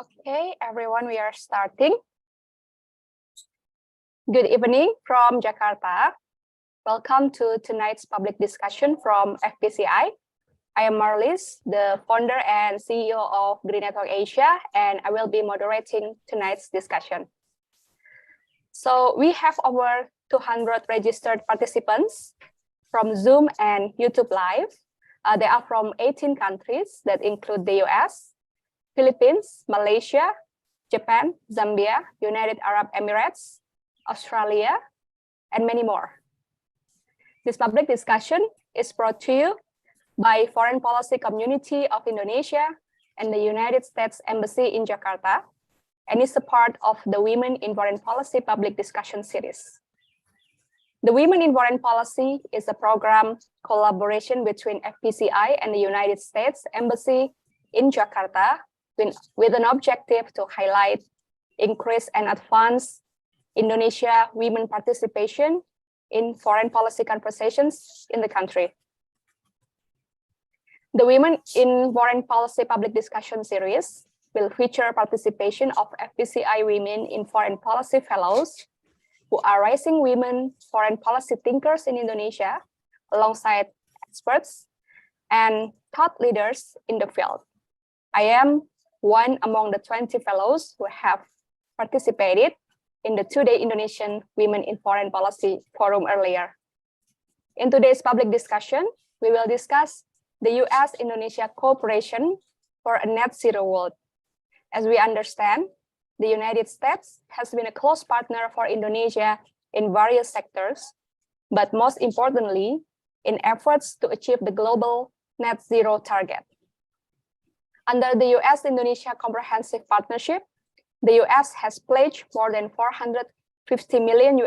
Okay, everyone, we are starting. Good evening from Jakarta. Welcome to tonight's public discussion from FPCI. I am Marlis, the founder and CEO of Green Network Asia, and I will be moderating tonight's discussion. So we have over 200 registered participants from Zoom and YouTube Live. They are from 18 countries that include the US, Philippines, Malaysia, Japan, Zambia, United Arab Emirates, Australia, and many more. This public discussion is brought to you by Foreign Policy Community of Indonesia and the United States Embassy in Jakarta, and is a part of the Women in Foreign Policy public discussion series. The Women in Foreign Policy is a program collaboration between FPCI and the United States Embassy in Jakarta with an objective to highlight, increase, and advance Indonesia women participation in foreign policy conversations in the country. The Women in Foreign Policy public discussion series will feature participation of FPCI Women in Foreign Policy Fellows who are rising women foreign policy thinkers in Indonesia, alongside experts and thought leaders in the field. I am one among the 20 fellows who have participated in the two-day Indonesian Women in Foreign Policy Forum earlier. In today's public discussion, we will discuss the US-Indonesia cooperation for a net zero world. As we understand, the United States has been a close partner for Indonesia in various sectors, but most importantly, in efforts to achieve the global net zero target. Under the US-Indonesia Comprehensive Partnership, the US has pledged more than $450 million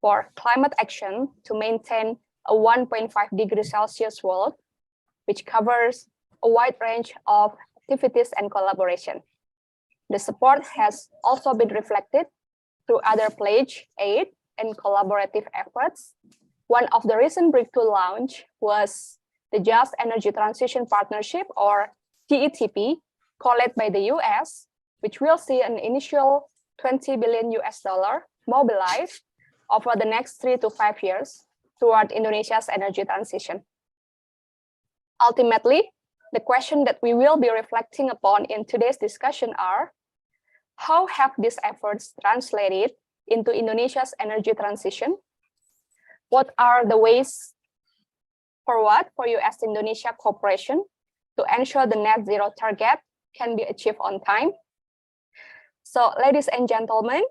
for climate action to maintain a 1.5 degrees Celsius world, which covers a wide range of activities and collaboration. The support has also been reflected through other pledge, aid, and collaborative efforts. One of the recent breakthrough launch was the Just Energy Transition Partnership, or GETP, co-led by the US, which will see an initial $20 billion mobilized over the next 3 to 5 years toward Indonesia's energy transition. Ultimately, the question that we will be reflecting upon in today's discussion are, how have these efforts translated into Indonesia's energy transition? What are the ways forward for US-Indonesia cooperation to ensure the net zero target can be achieved on time? So, ladies and gentlemen,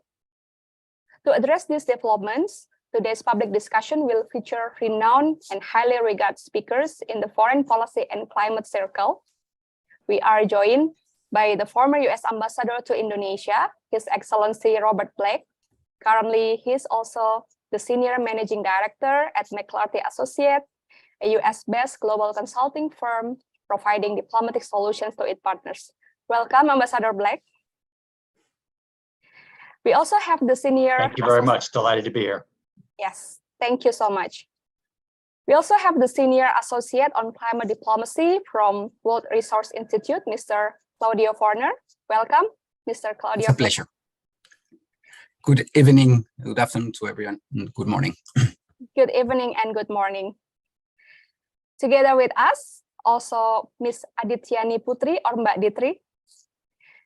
to address these developments, today's public discussion will feature renowned and highly regarded speakers in the foreign policy and climate circle. We are joined by the former US Ambassador to Indonesia, His Excellency Robert Black. Currently, he is also the Senior Managing Director at McClarty Associates, a US-based global consulting firm providing diplomatic solutions to its partners. Welcome, Ambassador Black. We also have the senior... Thank you very much. Delighted to be here. Yes, thank you so much. We also have the Senior Associate on Climate Diplomacy from World Resource Institute, Mr. Claudio Forner. Welcome, Mr. Claudio. It's a pleasure. Good evening, good afternoon to everyone, and good morning. Good evening and good morning. Together with us, also Ms. Adityani Putri or Mbak Ditri,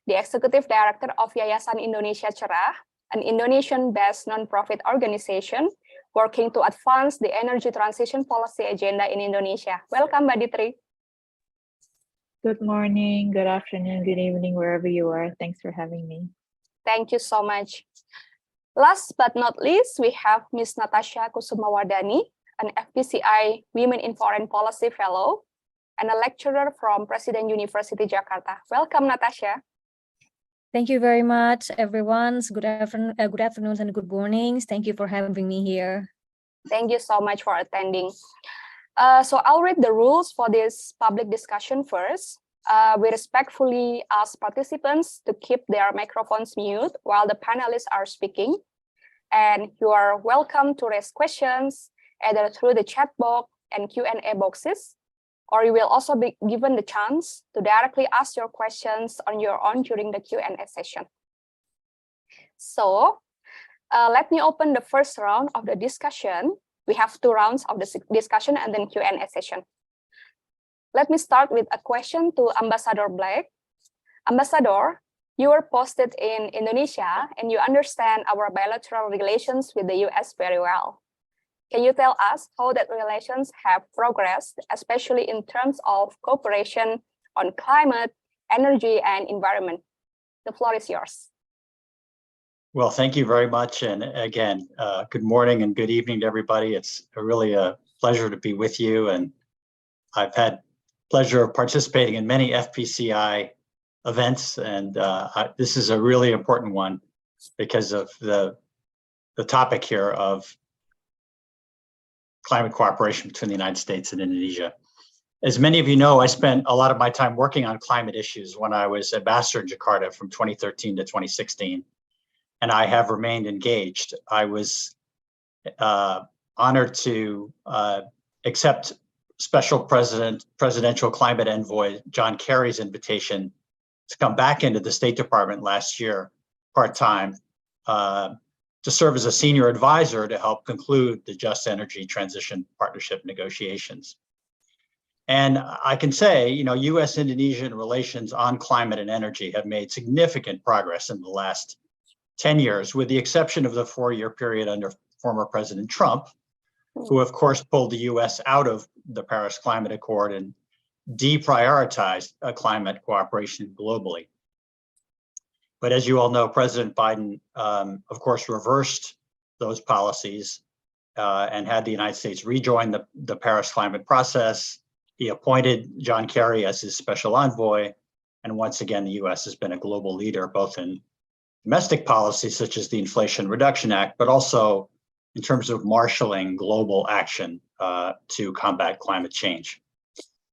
the Executive Director of Yayasan Indonesia Cerah, an Indonesian-based non-profit organization working to advance the energy transition policy agenda in Indonesia. Welcome, Mbak Ditri. Good morning, good afternoon, good evening, wherever you are. Thanks for having me. Thank you so much. Last but not least, we have Ms. Natasha Kusumawardani, an FPCI Women in Foreign Policy Fellow and a lecturer from Presiden University Jakarta. Welcome, Natasha. Thank you very much, everyone. Good afternoon and good mornings. Thank you for having me here. Thank you so much for attending. So I'll read the rules for this public discussion first. We respectfully ask participants to keep their microphones mute while the panelists are speaking. And you are welcome to raise questions either through the chat box and Q&A boxes, or you will also be given the chance to directly ask your questions on your own during the Q&A session. So let me open the first round of the discussion. We have 2 rounds of the discussion and then Q&A session. Let me start with a question to Ambassador Black. Ambassador, you were posted in Indonesia and you understand our bilateral relations with the US very well. Can you tell us how that relations have progressed, especially in terms of cooperation on climate, energy, and environment? The floor is yours. Well, thank you very much. And again, good morning and good evening to everybody. It's really a pleasure to be with you. And I've had pleasure of participating in many FPCI events. And this is a really important one because of the topic here of climate cooperation between the United States and Indonesia. As many of you know, I spent a lot of my time working on climate issues when I was ambassador in Jakarta from 2013 to 2016. And I have remained engaged. I was honored to accept Special Presidential Climate Envoy John Kerry's invitation to come back into the State Department last year, part-time, to serve as a senior advisor to help conclude the Just Energy Transition Partnership negotiations. And I can say, you know, US-Indonesian relations on climate and energy have made significant progress in the last 10 years, with the exception of the 4-year period under former President Trump, who of course pulled the US out of the Paris Climate Accord and deprioritized climate cooperation globally. But as you all know, President Biden, of course, reversed those policies and had the United States rejoin the Paris climate process. He appointed John Kerry as his special envoy. And once again, the US has been a global leader, both in domestic policies such as the Inflation Reduction Act, but also in terms of marshaling global action to combat climate change.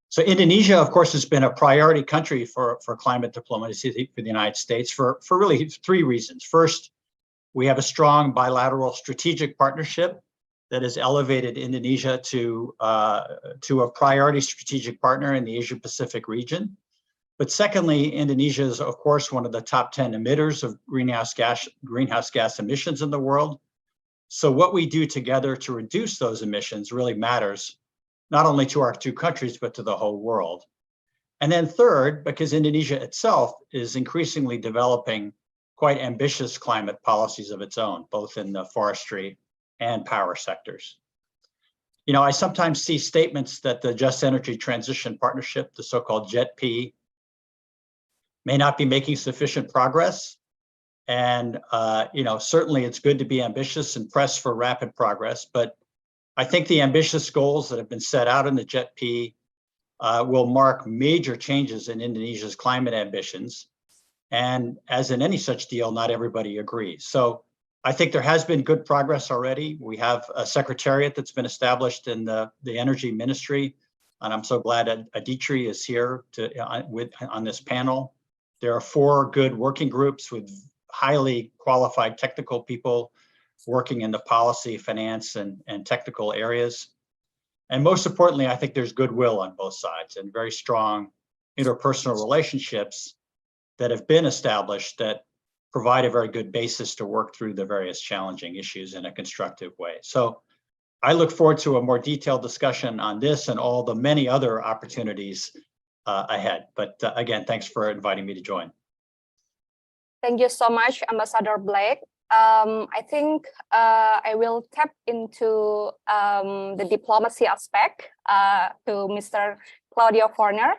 So Indonesia, of course, has been a priority country for climate diplomacy for the United States for really 3 reasons. First, we have a strong bilateral strategic partnership that has elevated Indonesia to a priority strategic partner in the Asia-Pacific region. But secondly, Indonesia is, of course, one of the top 10 emitters of greenhouse gas emissions in the world. So what we do together to reduce those emissions really matters, not only to our 2 countries, but to the whole world. And then third, because Indonesia itself is increasingly developing quite ambitious climate policies of its own, both in the forestry and power sectors. You know, I sometimes see statements that the Just Energy Transition Partnership, the so-called JETP, may not be making sufficient progress. And, you know, certainly it's good to be ambitious and press for rapid progress, but I think the ambitious goals that have been set out in the JETP will mark major changes in Indonesia's climate ambitions. And as in any such deal, not everybody agrees. So I think there has been good progress already. We have a secretariat that's been established in the Energy Ministry. And I'm so glad that Aditri is here on this panel. There are 4 good working groups with highly qualified technical people working in the policy, finance, and technical areas. And most importantly, I think there's goodwill on both sides and very strong interpersonal relationships that have been established that provide a very good basis to work through the various challenging issues in a constructive way. So I look forward to a more detailed discussion on this and all the many other opportunities ahead. But again, thanks for inviting me to join. Thank you so much, Ambassador Blake. I think I will tap into the diplomacy aspect to Mr. Claudio Forner.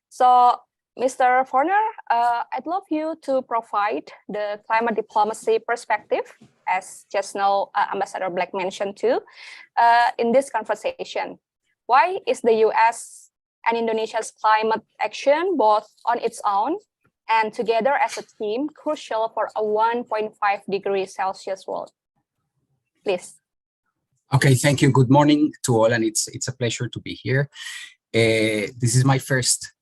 So, Mr. Forner, I'd love you to provide the climate diplomacy perspective, as just now Ambassador Blake mentioned too, in this conversation. Why is the US and Indonesia's climate action, both on its own and together as a team, crucial for a 1.5 degrees Celsius world? Please. Okay, thank you. Good morning to all, and it's a pleasure to be here. This is my first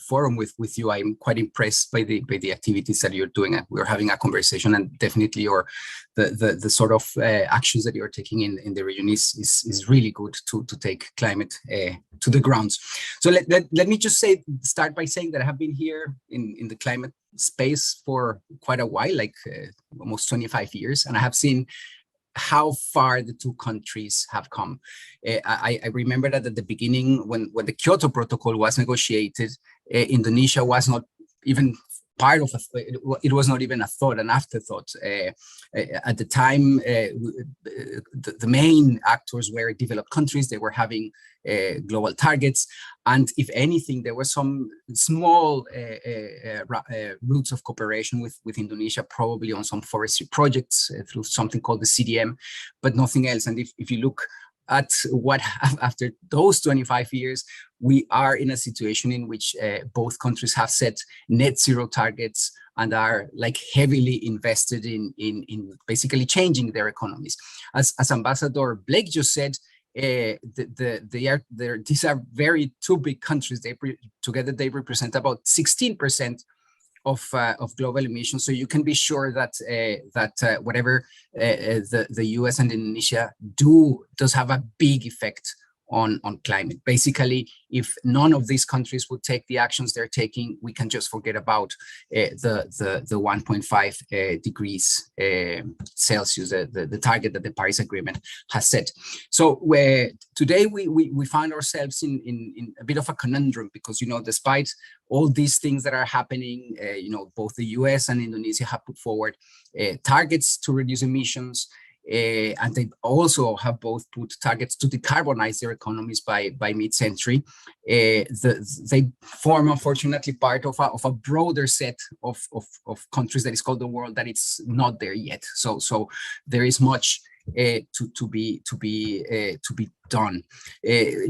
forum with you. I'm quite impressed by the activities that you're doing, and we're having a conversation. And definitely, the sort of actions that you're taking in the region is really good to take climate to the grounds. So let me just start by saying that I have been here in the climate space for quite a while, like almost 25 years, and I have seen how far the two countries have come. I remember that at the beginning, when the Kyoto Protocol was negotiated, Indonesia was not even part of it was not even a thought, an afterthought. At the time, the main actors were developed countries. They were having global targets, and if anything, there were some small routes of cooperation with Indonesia, probably on some forestry projects through something called the CDM, but nothing else. And if you look at what after those 25 years, we are in a situation in which both countries have set net zero targets and are like heavily invested in basically changing their economies. As Ambassador Blake just said, these are very two big countries. Together they represent about 16% of global emissions. So you can be sure that whatever the US and Indonesia does have a big effect on climate. Basically, if none of these countries would take the actions they're taking, we can just forget about the 1.5 degrees Celsius, the target that the Paris Agreement has set. So today we find ourselves in a bit of a conundrum because, despite all these things that are happening, both the US and Indonesia have put forward targets to reduce emissions. And they also have both put targets to decarbonize their economies by mid-century. They form, unfortunately, part of a broader set of countries that is called the world that it's not there yet. So there is much to be done.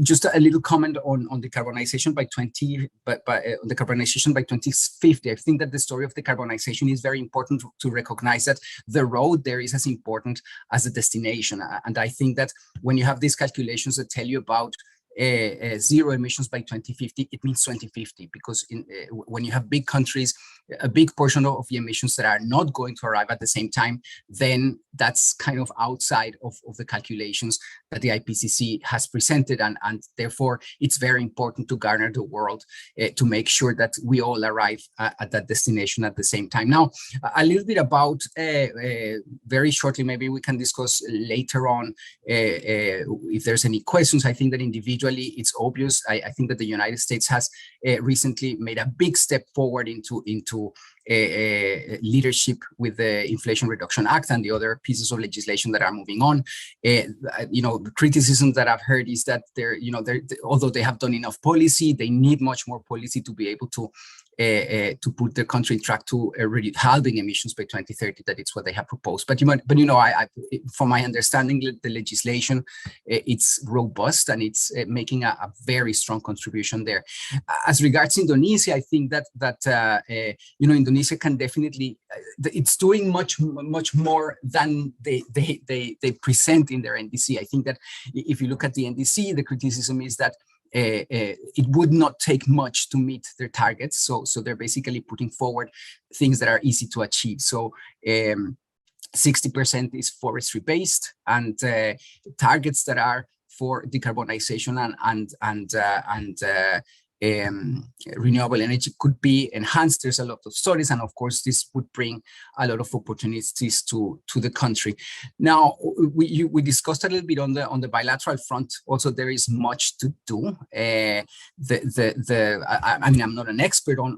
Just a little comment on decarbonization by 2050. I think that the story of decarbonization is very important to recognize that the road there is as important as the destination. And I think that when you have these calculations that tell you about zero emissions by 2050, it means 2050, because when you have big countries, a big portion of the emissions that are not going to arrive at the same time, then that's kind of outside of the calculations that the IPCC has presented. And therefore, it's very important to garner the world to make sure that we all arrive at that destination at the same time. Now, a little bit about, very shortly, maybe we can discuss later on if there's any questions. I think that individually, it's obvious. I think that the United States has recently made a big step forward into leadership with the Inflation Reduction Act and the other pieces of legislation that are moving on. The criticism that I've heard is that although they have done enough policy, they need much more policy to be able to put the country in track to halving emissions by 2030. That it's what they have proposed. But from my understanding, the legislation it's robust and it's making a very strong contribution there. As regards Indonesia, I think that Indonesia can definitely it's doing much more than they present in their NDC. I think that if you look at the NDC, the criticism is that it would not take much to meet their targets. So they're basically putting forward things that are easy to achieve. So 60% is forestry based, and targets that are for decarbonization and renewable energy could be enhanced. There's a lot of studies, and of course, this would bring a lot of opportunities to the country. Now, we discussed a little bit on the bilateral front. Also, there is much to do. I'm not an expert on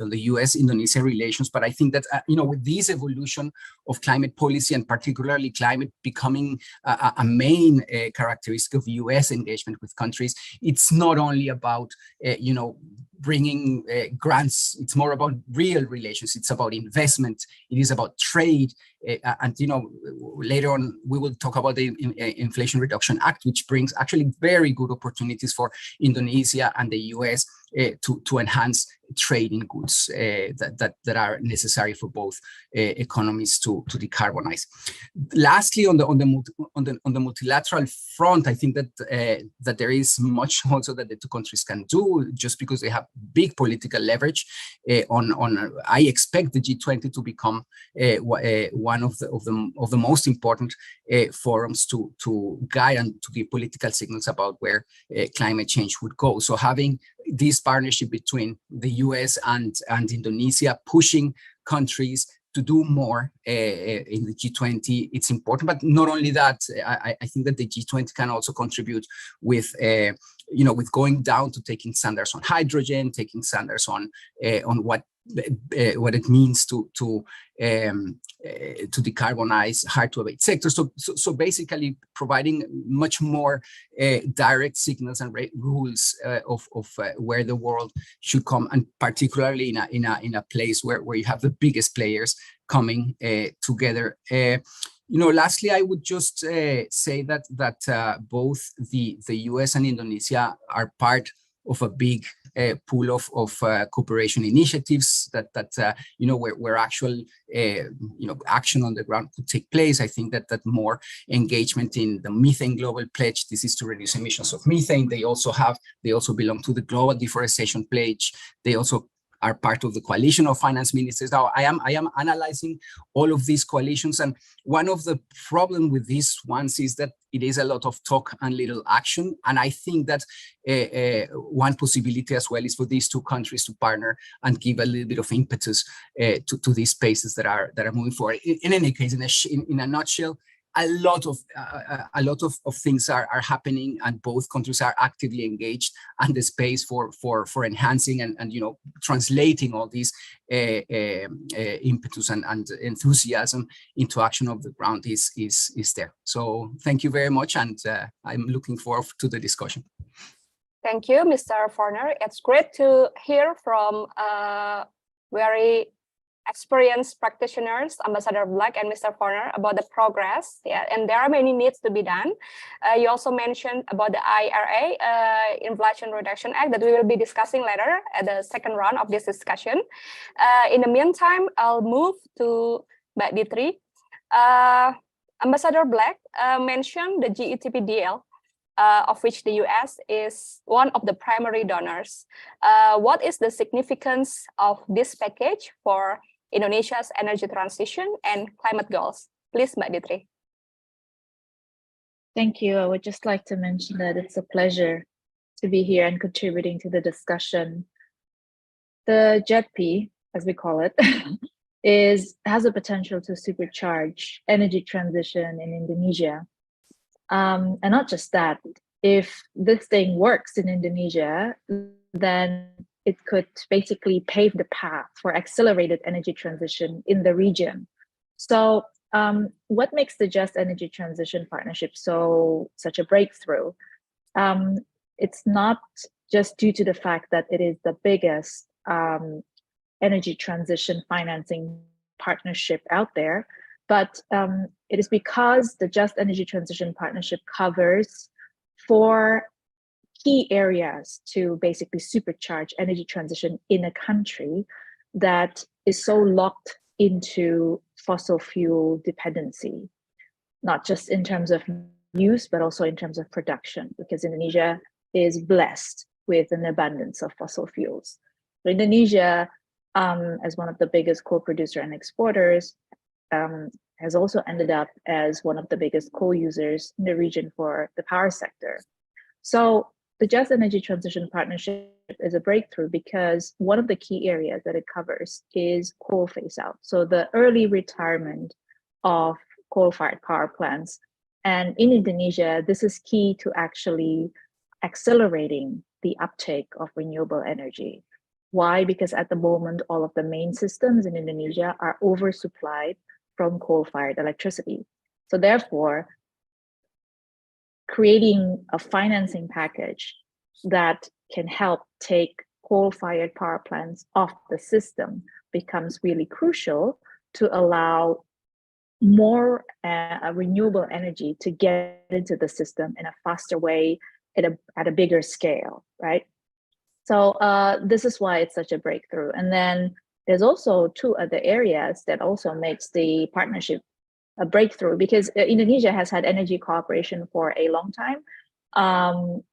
the US-Indonesia relations, but I think that with this evolution of climate policy, and particularly climate becoming a main characteristic of US engagement with countries, it's not only about bringing grants. It's more about real relations. It's about investment. It is about trade. And later on we will talk about the Inflation Reduction Act, which brings actually very good opportunities for Indonesia and the US to enhance trade in goods that are necessary for both economies to decarbonize. Lastly, on the multilateral front, I think that there is much also that the two countries can do, just because they have big political leverage. I expect the G20 to become one of the most important forums to guide and to give political signals about where climate change would go. So having this partnership between the US and Indonesia, pushing countries to do more in the G20, it's important. But not only that, I think that the G20 can also contribute with with going down to taking standards on hydrogen, taking standards on what it means to decarbonize hard to abate sectors. So basically providing much more direct signals and rules of where the world should come, and particularly in a place where you have the biggest players coming together. Lastly, I would just say that both the US and Indonesia are part of a big pool of cooperation initiatives where actual action on the ground could take place. I think that more engagement in the Methane Global Pledge. This is to reduce emissions of methane. They also belong to the Global Deforestation Pledge. They also are part of the coalition of finance ministers. Now, I am analyzing all of these coalitions, and one of the problem with these ones is that it is a lot of talk and little action. And I think that one possibility as well is for these two countries to partner and give a little bit of impetus to these spaces that are moving forward. In any case, in a nutshell, a lot of things are happening, and both countries are actively engaged, and the space for enhancing and translating all these impetus and enthusiasm into action of the ground is there. So thank you very much, and I'm looking forward to the discussion. Thank you, Mr. Forner. It's great to hear from very experienced practitioners, Ambassador Black and Mr. Forner, about the progress. Yeah, and there are many needs to be done. You also mentioned about the IRA, Inflation Reduction Act, that we will be discussing later at the second round of this discussion. In the meantime, I'll move to Mbak Ditri. Ambassador Black mentioned the GETP deal, of which the US is one of the primary donors. What is the significance of this package for Indonesia's energy transition and climate goals? Please, Mbak Ditri. Thank you. I would just like to mention that it's a pleasure to be here and contributing to the discussion. The JETP, as we call it, has the potential to supercharge energy transition in Indonesia. And not just that, if this thing works in Indonesia, then it could basically pave the path for accelerated energy transition in the region. So what makes the Just Energy Transition Partnership such a breakthrough? It's not just due to the fact that it is the biggest energy transition financing partnership out there, but it is because the Just Energy Transition Partnership covers 4 key areas to basically supercharge energy transition in a country that is so locked into fossil fuel dependency, not just in terms of use, but also in terms of production, because Indonesia is blessed with an abundance of fossil fuels. So Indonesia, as one of the biggest coal producer and exporters, has also ended up as one of the biggest coal users in the region for the power sector. So the Just Energy Transition Partnership is a breakthrough because one of the key areas that it covers is coal phase out. So the early retirement of coal-fired power plants. And in Indonesia, this is key to actually accelerating the uptake of renewable energy. Why? Because at the moment, all of the main systems in Indonesia are oversupplied from coal-fired electricity. So therefore, creating a financing package that can help take coal-fired power plants off the system becomes really crucial to allow more renewable energy to get into the system in a faster way at a bigger scale, right? So this is why it's such a breakthrough. And then there's also two other areas that also makes the partnership a breakthrough, because Indonesia has had energy cooperation for a long time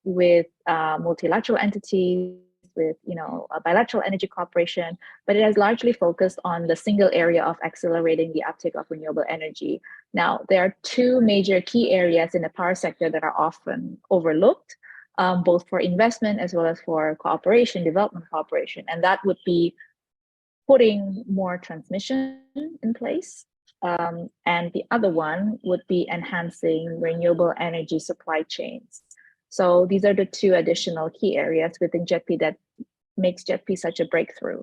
with multilateral entities, with a bilateral energy cooperation, but it has largely focused on the single area of accelerating the uptake of renewable energy. Now, there are two major key areas in the power sector that are often overlooked, both for investment as well as for cooperation, development cooperation, and that would be putting more transmission in place. And the other one would be enhancing renewable energy supply chains. So these are the two additional key areas within JETP that makes JETP such a breakthrough.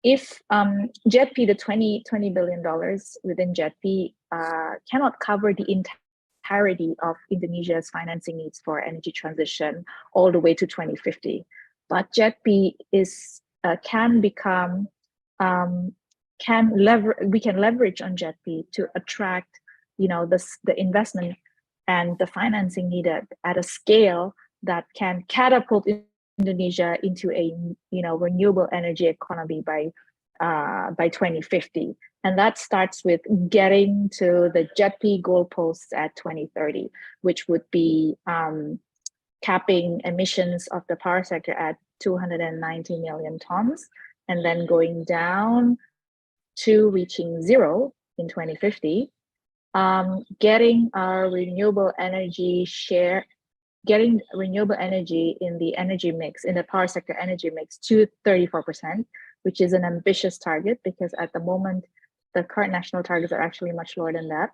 If JETP, the $20 billion within JETP cannot cover the entirety of Indonesia's financing needs for energy transition all the way to 2050, but JETP can become we can leverage on JETP to attract the investment and the financing needed at a scale that can catapult Indonesia into a renewable energy economy by 2050, and that starts with getting to the JETP goalposts at 2030, which would be capping emissions of the power sector at 290 million tons, and then going down to reaching zero in 2050, getting our renewable energy share, getting renewable energy in the energy mix, in the power sector energy mix, to 34%, which is an ambitious target because at the moment, the current national targets are actually much lower than that.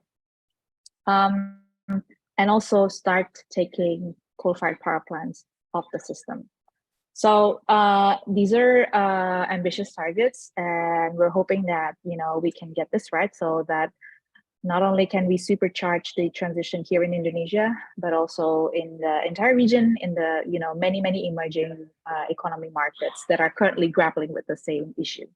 And also start taking coal-fired power plants off the system. So these are ambitious targets, and we're hoping that we can get this right, so that not only can we supercharge the transition here in Indonesia, but also in the entire region, in the many emerging economy markets that are currently grappling with the same issue.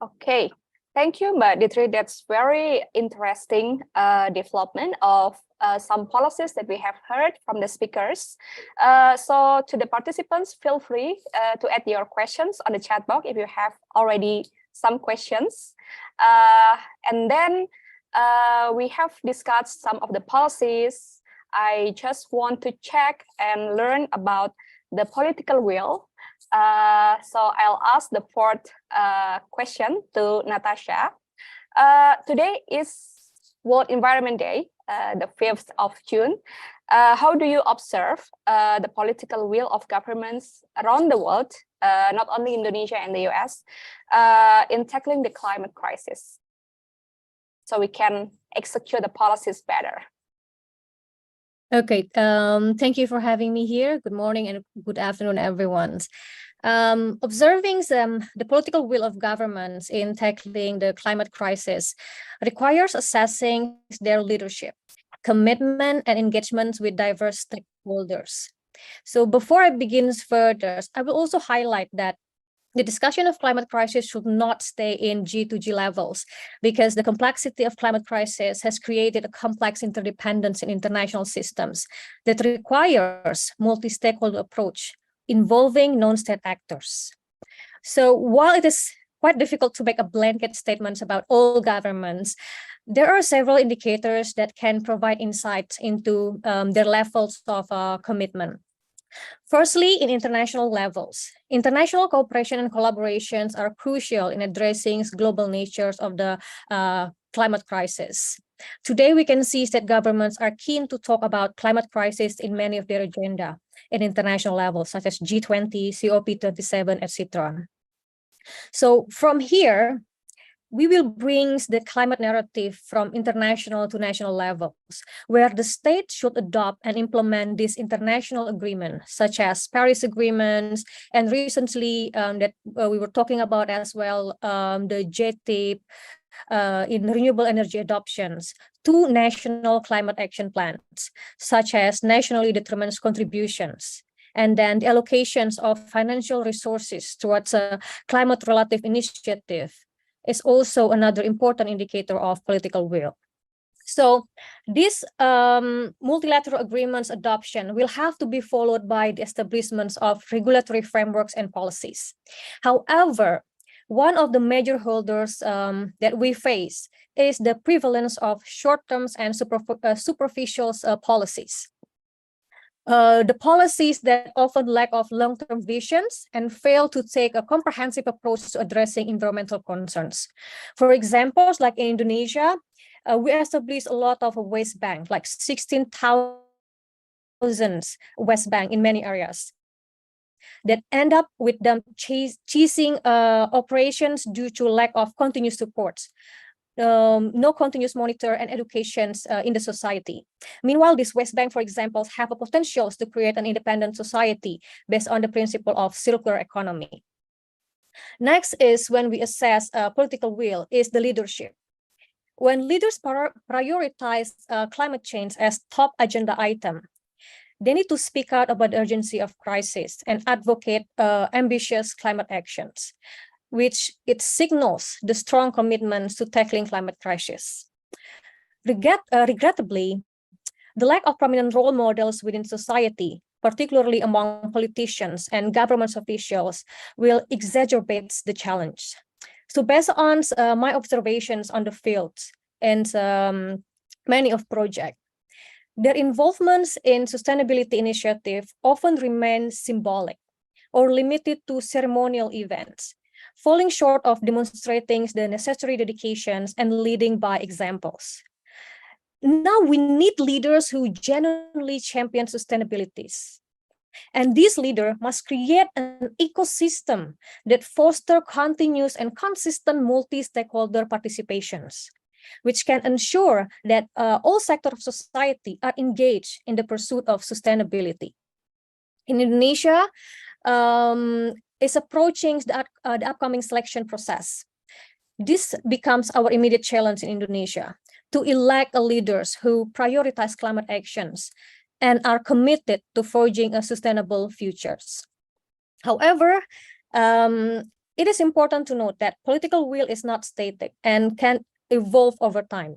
Okay, thank you, Mbak Ditri. That's very interesting development of some policies that we have heard from the speakers. So to the participants, feel free to add your questions on the chat box if you have already some questions. And then we have discussed some of the policies. I just want to check and learn about the political will. So I'll ask the fourth question to Natasha. Today is World Environment Day, the 5th of June. How do you observe the political will of governments around the world, not only Indonesia and the US, in tackling the climate crisis, so we can execute the policies better? Okay, thank you for having me here. Good morning and good afternoon, everyone. Observing the political will of governments in tackling the climate crisis requires assessing their leadership, commitment, and engagement with diverse stakeholders. So before I begin further, I will also highlight that the discussion of climate crisis should not stay in G2G levels, because the complexity of climate crisis has created a complex interdependence in international systems that requires multi-stakeholder approach involving non-state actors. So while it is quite difficult to make a blanket statement about all governments, there are several indicators that can provide insights into their levels of commitment. Firstly, in international levels, international cooperation and collaborations are crucial in addressing global natures of the climate crisis. Today, we can see that governments are keen to talk about climate crisis in many of their agenda at international levels, such as G20, COP27, etc. So from here, we will bring the climate narrative from international to national levels, where the state should adopt and implement these international agreements, such as Paris agreements, and recently that we were talking about as well, the JTIP in renewable energy adoptions, to national climate action plans, such as nationally determined contributions, and then the allocations of financial resources towards a climate-related initiative is also another important indicator of political will. So this multilateral agreements adoption will have to be followed by the establishments of regulatory frameworks and policies. However, one of the major hurdles that we face is the prevalence of short-term and superficial policies. The policies that often lack of long-term visions and fail to take a comprehensive approach to addressing environmental concerns. For examples, like in Indonesia, we established a lot of waste bank, like 16,000 waste bank in many areas, that end up with them ceasing operations due to lack of continuous support. No continuous monitor and educations in the society. Meanwhile, this West Bank, for example, have a potential to create an independent society based on the principle of circular economy. Next is when we assess political will is the leadership. When leaders prioritize climate change as top agenda item, they need to speak out about the urgency of crisis and advocate ambitious climate actions, which it signals the strong commitments to tackling climate crisis. Regrettably, the lack of prominent role models within society, particularly among politicians and government officials, will exacerbate the challenge. So based on my observations on the field and many of projects, their involvements in sustainability initiative often remain symbolic or limited to ceremonial events, falling short of demonstrating the necessary dedications and leading by examples. Now we need leaders who genuinely champion sustainability. And this leader must create an ecosystem that foster continuous and consistent multi-stakeholder participations, which can ensure that all sectors of society are engaged in the pursuit of sustainability. In Indonesia, is approaching the upcoming selection process. This becomes our immediate challenge in Indonesia, to elect leaders who prioritize climate actions and are committed to forging a sustainable futures. However, it is important to note that political will is not static and can evolve over time.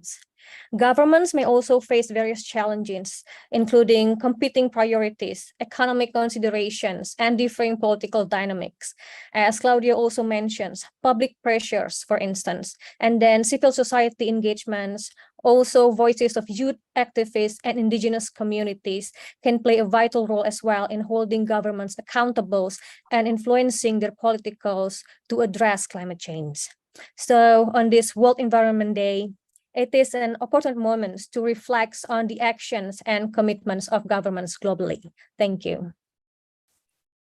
Governments may also face various challenges, including competing priorities, economic considerations, and differing political dynamics. As Claudia also mentions, public pressures, for instance, and then civil society engagements, also voices of youth activists and indigenous communities can play a vital role as well in holding governments accountable and influencing their politicals to address climate change. So on this World Environment Day, it is an important moment to reflect on the actions and commitments of governments globally. Thank you.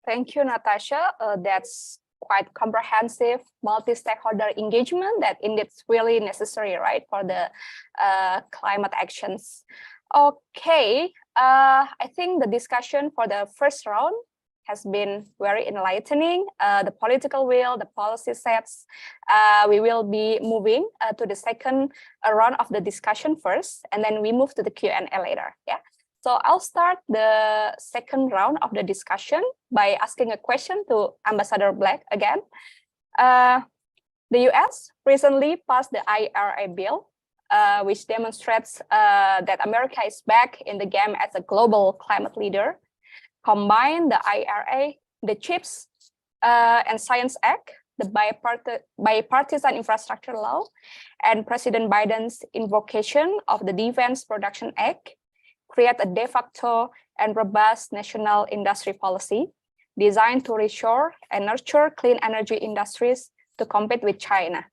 Thank you, Natasha. That's quite comprehensive multi-stakeholder engagement that indeed is really necessary, right, for the climate actions. Okay, I think the discussion for the first round has been very enlightening. The political will, the policy sets. We will be moving to the second round of the discussion first, and then we move to the Q&A later. Yeah. So I'll start the second round of the discussion by asking a question to Ambassador Black again. The US recently passed the IRA bill, which demonstrates that America is back in the game as a global climate leader. Combine the IRA, the CHIPS and Science Act, the bipartisan infrastructure law, and President Biden's invocation of the Defense Production Act, create a de facto and robust national industry policy designed to reshore and nurture clean energy industries to compete with China.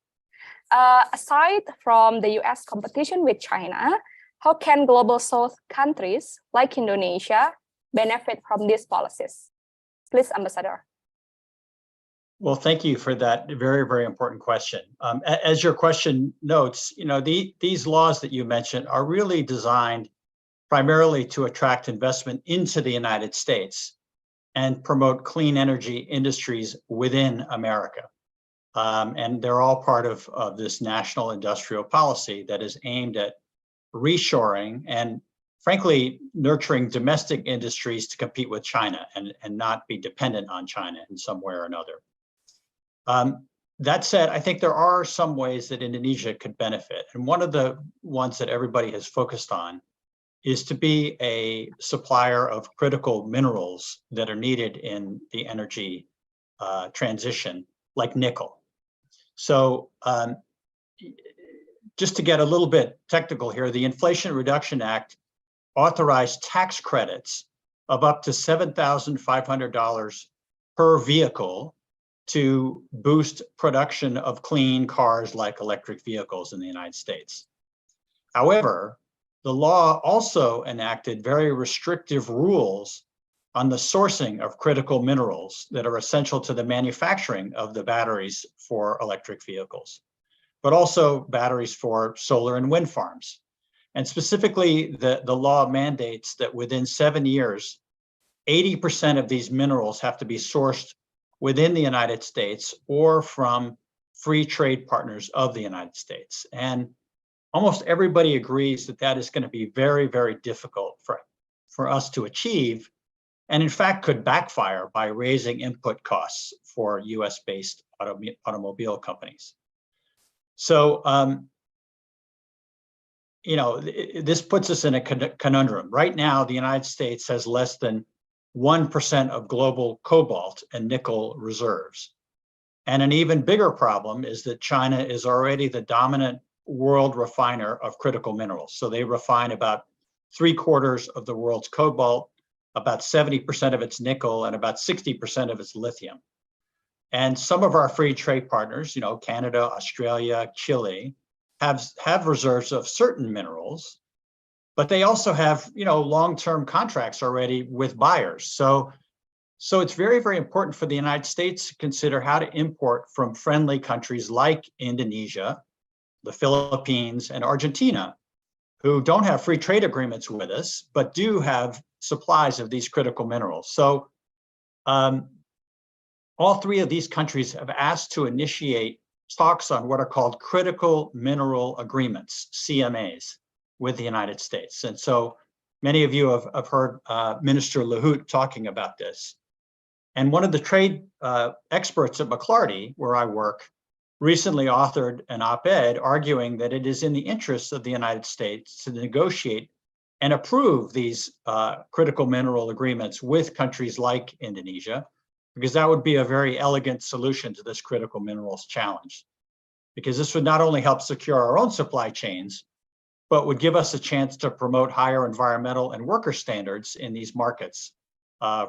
Aside from the US competition with China, how can global South countries like Indonesia benefit from these policies? Please, Ambassador. Well, thank you for that very, very important question. As your question notes, these laws that you mentioned are really designed primarily to attract investment into the United States and promote clean energy industries within America. And they're all part of this national industrial policy that is aimed at reshoring and, frankly, nurturing domestic industries to compete with China and not be dependent on China in some way or another. That said, I think there are some ways that Indonesia could benefit. And one of the ones that everybody has focused on is to be a supplier of critical minerals that are needed in the energy transition, like nickel. So just to get a little bit technical here, the Inflation Reduction Act authorized tax credits of up to $7,500 per vehicle to boost production of clean cars like electric vehicles in the United States. However, the law also enacted very restrictive rules on the sourcing of critical minerals that are essential to the manufacturing of the batteries for electric vehicles, but also batteries for solar and wind farms. And specifically, the law mandates that within 7 years, 80% of these minerals have to be sourced within the United States or from free trade partners of the United States. And almost everybody agrees that that is going to be very, very difficult for us to achieve, and in fact could backfire by raising input costs for US-based automobile companies. So, this puts us in a conundrum. Right now, the United States has less than 1% of global cobalt and nickel reserves. And an even bigger problem is that China is already the dominant world refiner of critical minerals. So they refine about 3/4 of the world's cobalt, about 70% of its nickel, and about 60% of its lithium. And some of our free trade partners, Canada, Australia, Chile, have reserves of certain minerals, but they also have, long-term contracts already with buyers. So it's very, very important for the United States to consider how to import from friendly countries like Indonesia, the Philippines, and Argentina, who don't have free trade agreements with us, but do have supplies of these critical minerals. So all three of these countries have asked to initiate talks on what are called critical mineral agreements, CMAs, with the United States. And so many of you have heard Minister Luhut talking about this. And one of the trade experts at McLarty, where I work, recently authored an op-ed arguing that it is in the interests of the United States to negotiate and approve these critical mineral agreements with countries like Indonesia, because that would be a very elegant solution to this critical minerals challenge. Because this would not only help secure our own supply chains, but would give us a chance to promote higher environmental and worker standards in these markets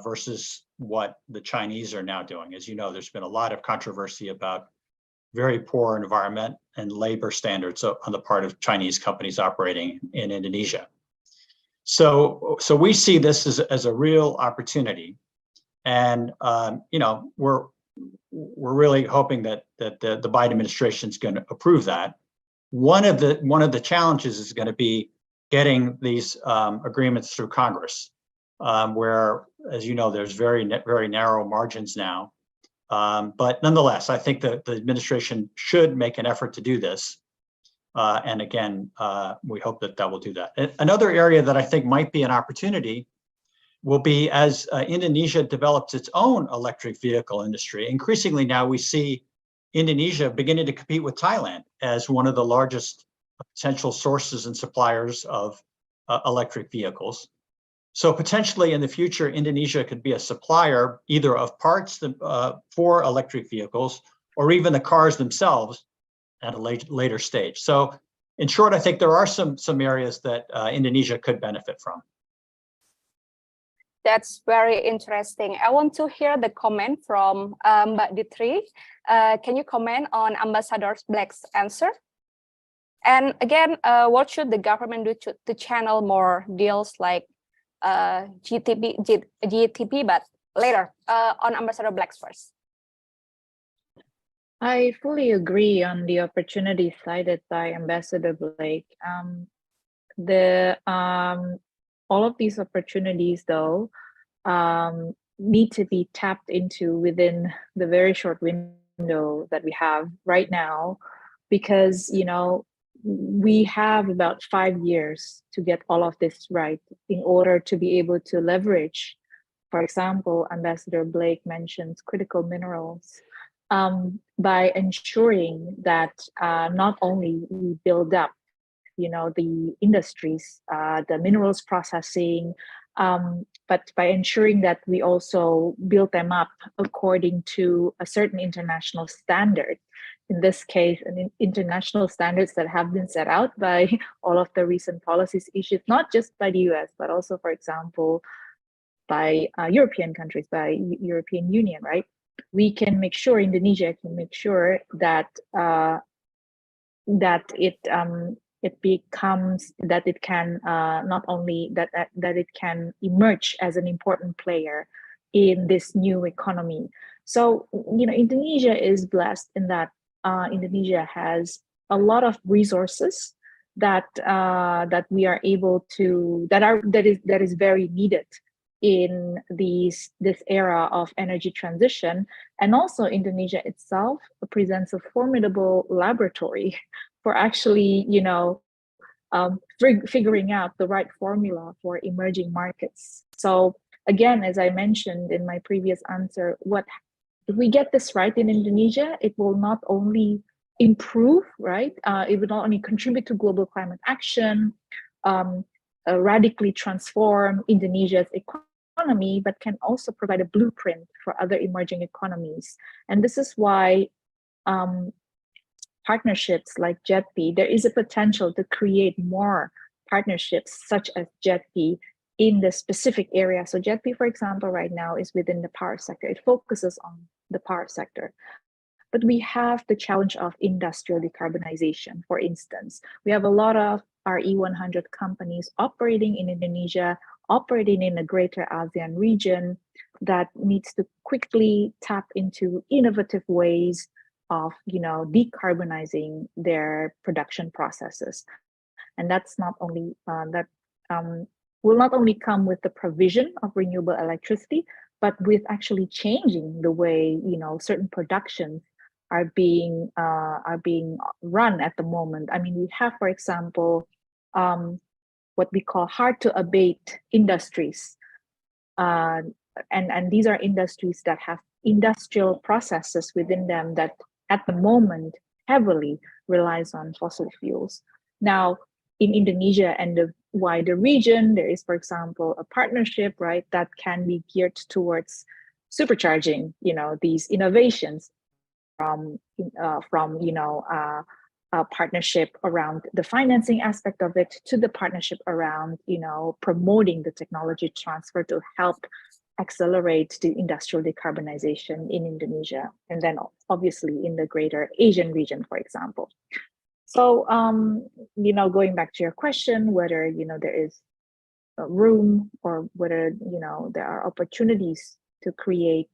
versus what the Chinese are now doing. As you know, there's been a lot of controversy about very poor environment and labor standards on the part of Chinese companies operating in Indonesia. So we see this as a real opportunity. And we're really hoping that the Biden administration is going to approve that. One of the challenges is going to be getting these agreements through Congress, where, as you know, there's very narrow margins now. But nonetheless, I think that the administration should make an effort to do this. And again, we hope that will do that. Another area that I think might be an opportunity will be as Indonesia develops its own electric vehicle industry. Increasingly now we see Indonesia beginning to compete with Thailand as one of the largest potential sources and suppliers of electric vehicles. So potentially in the future, Indonesia could be a supplier either of parts for electric vehicles or even the cars themselves at a later stage. So in short, I think there are some areas that Indonesia could benefit from. That's very interesting. I want to hear the comment from Mbak Ditri. Can you comment on Ambassador Black's answer? And again, what should the government do to channel more deals like GTP, but later on Ambassador Black's first? I fully agree on the opportunity cited by Ambassador Blake. All of these opportunities, though, need to be tapped into within the very short window that we have right now, because we have about 5 years to get all of this right in order to be able to leverage. For example, Ambassador Blake mentions critical minerals. by ensuring that not only we build up, the industries, the minerals processing, but by ensuring that we also build them up according to a certain international standard. In this case, international standards that have been set out by all of the recent policies issued, not just by the US, but also, for example, by European countries, by European Union, right? We can make sure, Indonesia can make sure that that it becomes, that it can not only that it can emerge as an important player in this new economy. So Indonesia is blessed in that Indonesia has a lot of resources that that we are able to that is very needed in this era of energy transition. And also Indonesia itself presents a formidable laboratory for actually figuring out the right formula for emerging markets. So again, as I mentioned in my previous answer, if we get this right in Indonesia, it will not only improve, right? It will not only contribute to global climate action, radically transform Indonesia's economy, but can also provide a blueprint for other emerging economies. And this is why partnerships like JETP, there is a potential to create more partnerships such as JETP in the specific area. So JETP, for example, right now is within the power sector. It focuses on the power sector. But we have the challenge of industrial decarbonization, for instance. We have a lot of RE100 companies operating in Indonesia, operating in the greater ASEAN region, that needs to quickly tap into innovative ways of decarbonizing their production processes. And that's not only will not only come with the provision of renewable electricity, but with actually changing the way certain productions are being run at the moment. I mean, we have, for example, what we call hard to abate industries, and these are industries that have industrial processes within them that at the moment heavily relies on fossil fuels. Now, in Indonesia and the wider region, there is, for example, a partnership, right, that can be geared towards supercharging, these innovations from a partnership around the financing aspect of it to the partnership around, promoting the technology transfer to help accelerate the industrial decarbonization in Indonesia, and then obviously in the greater Asian region, for example. So, going back to your question, whether, there is room or whether, there are opportunities to create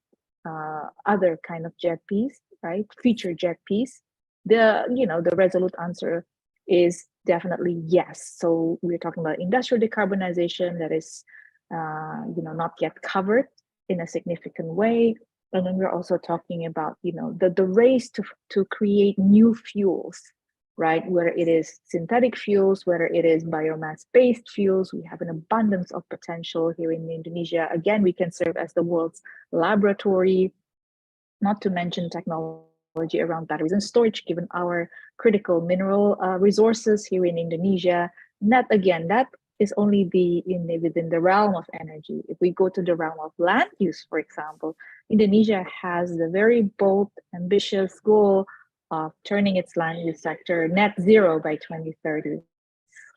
other kind of JETPs, right? Future JETPs, the resolute answer is definitely yes. So we're talking about industrial decarbonization that is, not yet covered in a significant way. And then we're also talking about, the race to create new fuels, right? Whether it is synthetic fuels, whether it is biomass-based fuels, we have an abundance of potential here in Indonesia. Again, we can serve as the world's laboratory, not to mention technology around batteries and storage, given our critical mineral resources here in Indonesia. And that is only within the realm of energy. If we go to the realm of land use, for example, Indonesia has the very bold, ambitious goal of turning its land use sector net zero by 2030.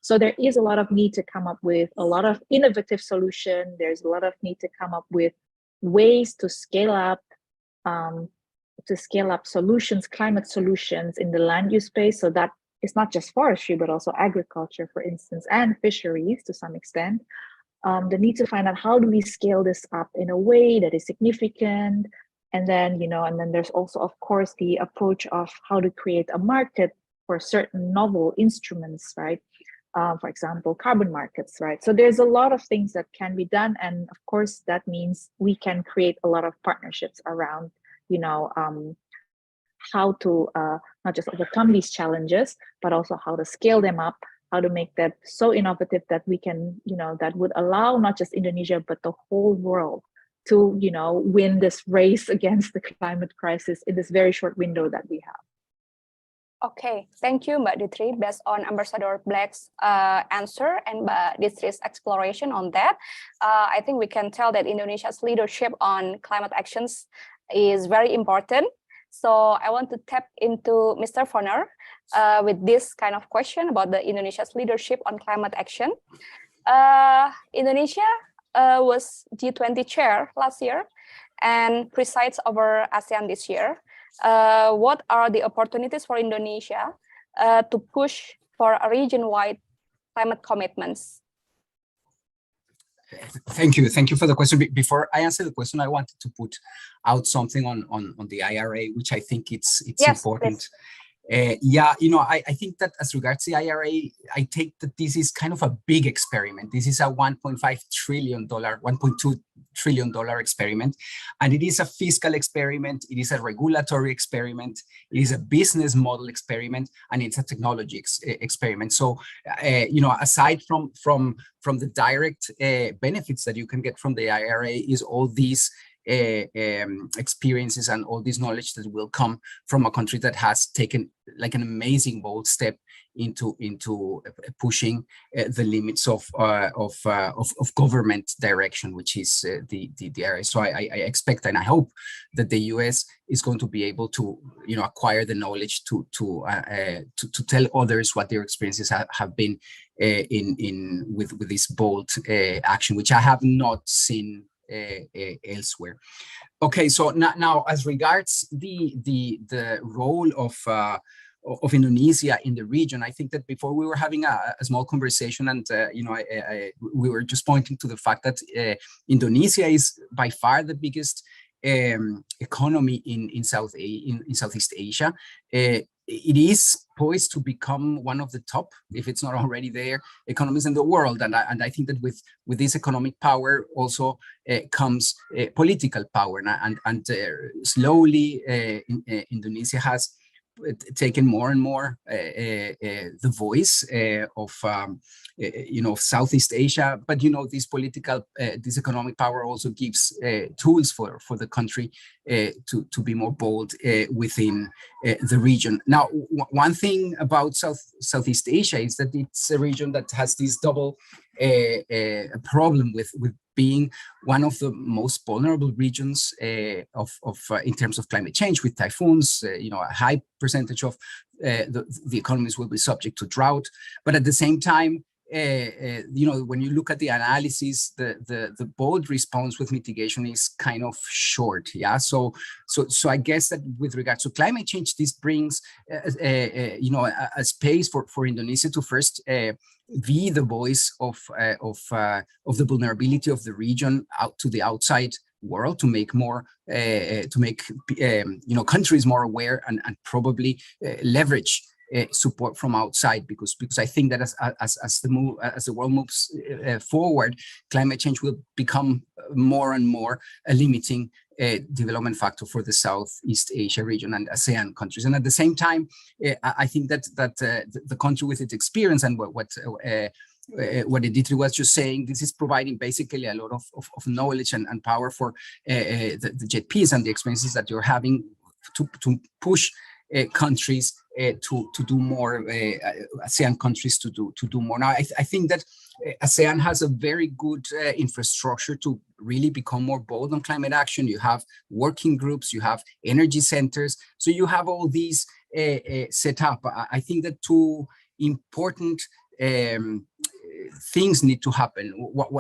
So there is a lot of need to come up with a lot of innovative solution. There's a lot of need to come up with ways to scale up solutions, climate solutions in the land use space. So that it's not just forestry, but also agriculture, for instance, and fisheries to some extent. The need to find out how do we scale this up in a way that is significant. And then, and then there's also, of course, the approach of how to create a market for certain novel instruments, right? For example, carbon markets, right? So there's a lot of things that can be done. And of course, that means we can create a lot of partnerships around, how to not just overcome these challenges, but also how to scale them up, how to make them so innovative that we can, that would allow not just Indonesia, but the whole world to, you know, win this race against the climate crisis in this very short window that we have. Okay, thank you, Mbak Ditri. Based on Ambassador Black's answer and Mbak Ditri's exploration on that, I think we can tell that Indonesia's leadership on climate actions is very important. So I want to tap into Mr. Foner with this kind of question about the Indonesia's leadership on climate action. Indonesia was G20 chair last year and presides over ASEAN this year. What are the opportunities for Indonesia to push for a region-wide climate commitments? Thank you for the question. Before I answer the question, I wanted to put out something on the IRA, which I think it's yes, important. Please. Yeah, you know, I think that as regards the IRA, I take that this is kind of a big experiment. This is a $1.5 trillion, $1.2 trillion experiment, and it is a fiscal experiment. It is a regulatory experiment. It is a business model experiment, and it's a technology experiment. So, you know, aside from the direct benefits that you can get from the IRA, is all these experiences and all this knowledge that will come from a country that has taken like an amazing bold step into pushing the limits of government direction, which is the area. So I expect and I hope that the US is going to be able to, you know, acquire the knowledge to tell others what their experiences have been with this bold action, which I have not seen elsewhere. Okay, so now as regards the role of Indonesia in the region, I think that before we were having a small conversation, and you know, we were just pointing to the fact that Indonesia is by far the biggest economy in Southeast Asia. It is poised to become one of the top, if it's not already there, economies in the world. And I think that with this economic power also comes political power. And slowly Indonesia has taken more and more the voice of you know, Southeast Asia, but you know, this economic power also gives tools for the country to be more bold within the region. Now, one thing about Southeast Asia is that it's a region that has this double problem with being one of the most vulnerable regions in terms of climate change, with typhoons. You know, a high percentage of the economies will be subject to drought, but at the same time, you know, when you look at the analysis, the bold response with mitigation is kind of short. Yeah, so I guess that with regards to climate change, this brings you know, a space for Indonesia to first be the voice of the vulnerability of the region out to the outside world, to make more you know, countries more aware and probably leverage support from outside, because I think that as the world moves forward, climate change will become more and more a limiting development factor for the Southeast Asia region and ASEAN countries. And at the same time, I think that the country with its experience and what Ditri was just saying, this is providing basically a lot of knowledge and power for the JETPs and the experiences that you're having to push countries to do more, ASEAN countries to do more. Now, I think that ASEAN has a very good infrastructure to really become more bold on climate action. You have working groups, you have energy centers, so you have all these set up. I think that two important things need to happen.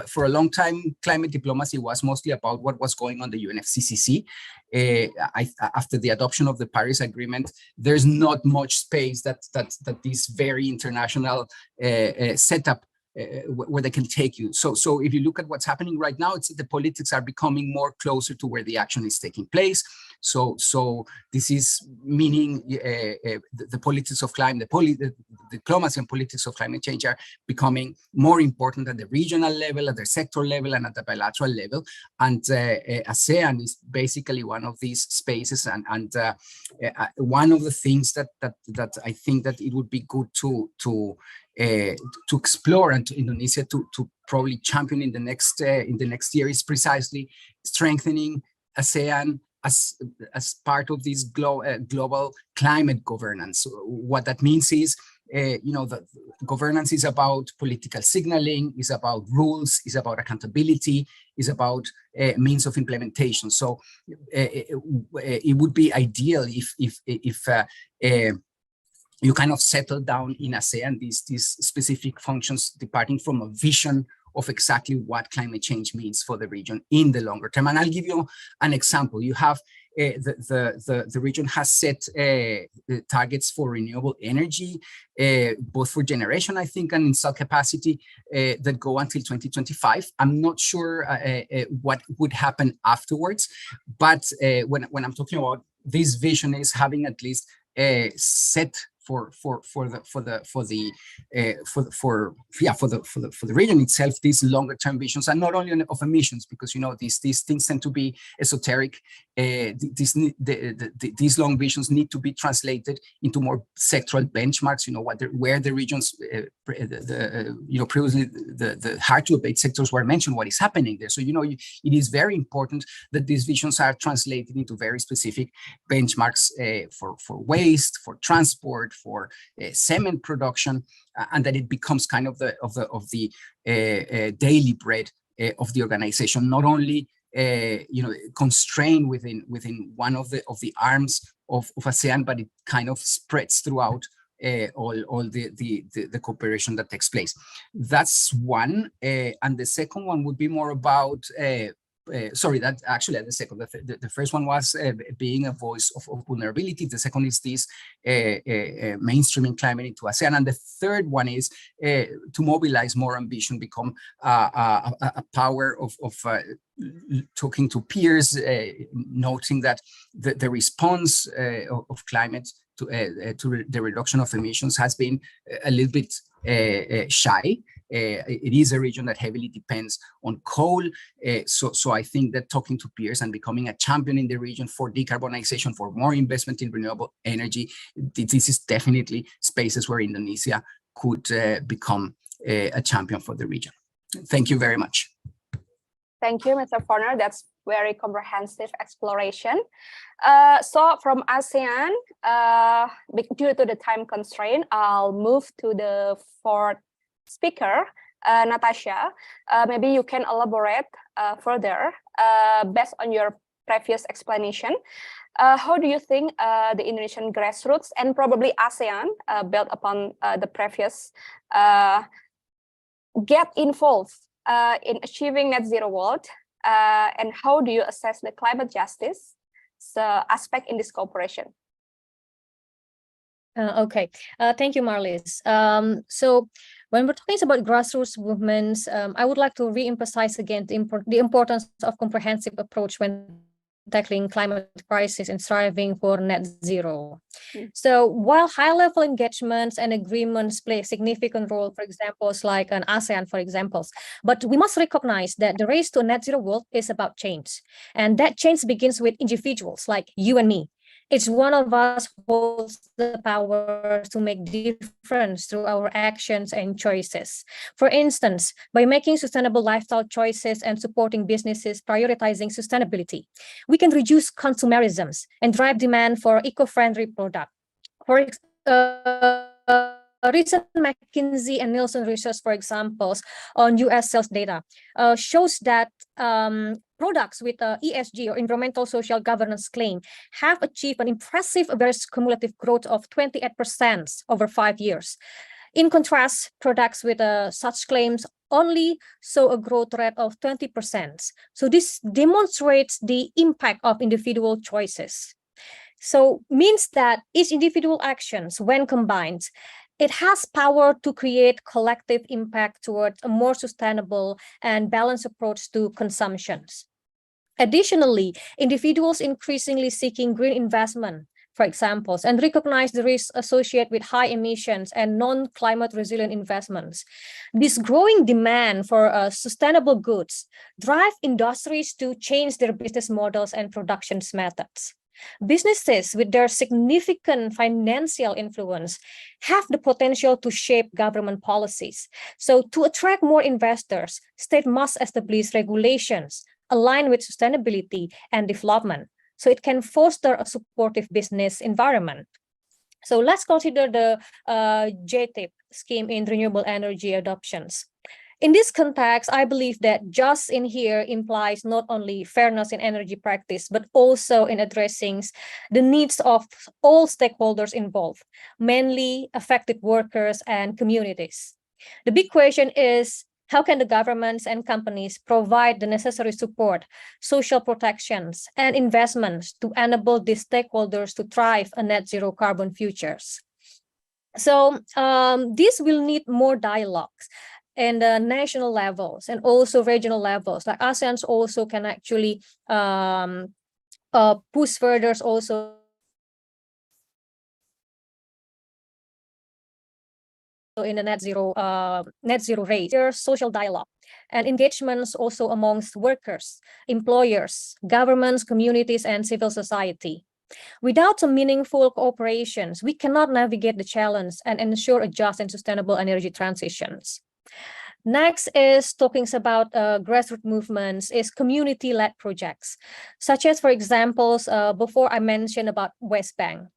For a long time, climate diplomacy was mostly about what was going on the UNFCCC. After the adoption of the Paris Agreement, there's not much space that this very international setup where they can take you. So if you look at what's happening right now, it's that the politics are becoming more closer to where the action is taking place. So this is meaning the politics of climate, the diplomacy and politics of climate change are becoming more important at the regional level, at the sector level, and at the bilateral level. And ASEAN is basically one of these spaces, and one of the things that I think that it would be good to explore, and to Indonesia to probably champion in the next year, is precisely strengthening ASEAN as part of this global climate governance. What that means is, the governance is about political signaling, is about rules, is about accountability, is about means of implementation. So it would be ideal if you kind of settle down in ASEAN these specific functions, departing from a vision of exactly what climate change means for the region in the longer term. And I'll give you an example. You have the region has set targets for renewable energy, both for generation, I think, and installed capacity that go until 2025. I'm not sure what would happen afterwards, but when I'm talking about this vision, is having at least set for the region itself, these longer term visions, and not only of emissions, because these things tend to be esoteric. These long visions need to be translated into more sectoral benchmarks. Where the regions, previously the hard to abate sectors were mentioned, what is happening there. So it is very important that these visions are translated into very specific benchmarks for waste, for transport, for cement production, and that it becomes kind of the daily bread of the organization, not only constrained within one of the arms of ASEAN, but it kind of spreads throughout all the cooperation that takes place. That's one, and the second one would be more about that actually the second. The first one was being a voice of vulnerability. The second is this mainstreaming climate into ASEAN, and the third one is to mobilize more ambition, become a power of talking to peers, noting that the response of climate to the reduction of emissions has been a little bit shy. It is a region that heavily depends on coal. So I think that talking to peers and becoming a champion in the region for decarbonization, for more investment in renewable energy, this is definitely spaces where Indonesia could become a champion for the region. Thank you very much. Thank you, Mr. Forner. That's very comprehensive exploration. So from ASEAN, due to the time constraint, I'll move to the fourth speaker, Natasha. Maybe you can elaborate further based on your previous explanation. How do you think the Indonesian grassroots and probably ASEAN, built upon the previous, get involved in achieving net zero world? And how do you assess the climate justice aspect in this cooperation? Okay, thank you, Marlies. So when we're talking about grassroots movements, I would like to re-emphasize again the importance of comprehensive approach when tackling climate crisis and striving for net zero. So while high-level engagements and agreements play a significant role, for examples like an ASEAN, for examples, but we must recognize that the race to a net zero world is about change. And that change begins with individuals like you and me. Each one of us holds the power to make difference through our actions and choices. For instance, by making sustainable lifestyle choices and supporting businesses prioritizing sustainability, we can reduce consumerism and drive demand for eco-friendly products. For recent McKinsey and Nielsen research, for examples, on US sales data shows that products with ESG or environmental social governance claim have achieved an impressive average cumulative growth of 28% over 5 years. In contrast, products with such claims only saw a growth rate of 20%. So this demonstrates the impact of individual choices. So means that each individual actions, when combined, it has power to create collective impact towards a more sustainable and balanced approach to consumptions. Additionally, individuals increasingly seeking green investment, for example, and recognize the risks associated with high emissions and non-climate resilient investments. This growing demand for sustainable goods drive industries to change their business models and production methods. Businesses with their significant financial influence have the potential to shape government policies. So to attract more investors, state must establish regulations aligned with sustainability and development, so it can foster a supportive business environment. So let's consider the JTIP scheme in renewable energy adoptions. In this context, I believe that just in here implies not only fairness in energy practice, but also in addressing the needs of all stakeholders involved, mainly affected workers and communities. The big question is, how can the governments and companies provide the necessary support, social protections, and investments to enable these stakeholders to thrive a net zero carbon futures? So this will need more dialogues and national levels and also regional levels. Like ASEAN also can actually push further also in the net zero rate. There's social dialogue and engagements also amongst workers, employers, governments, communities, and civil society. Without some meaningful cooperations, we cannot navigate the challenge and ensure a just and sustainable energy transitions. Next is talking about grassroots movements, is community-led projects, such as, for example, before I mentioned about West Bank.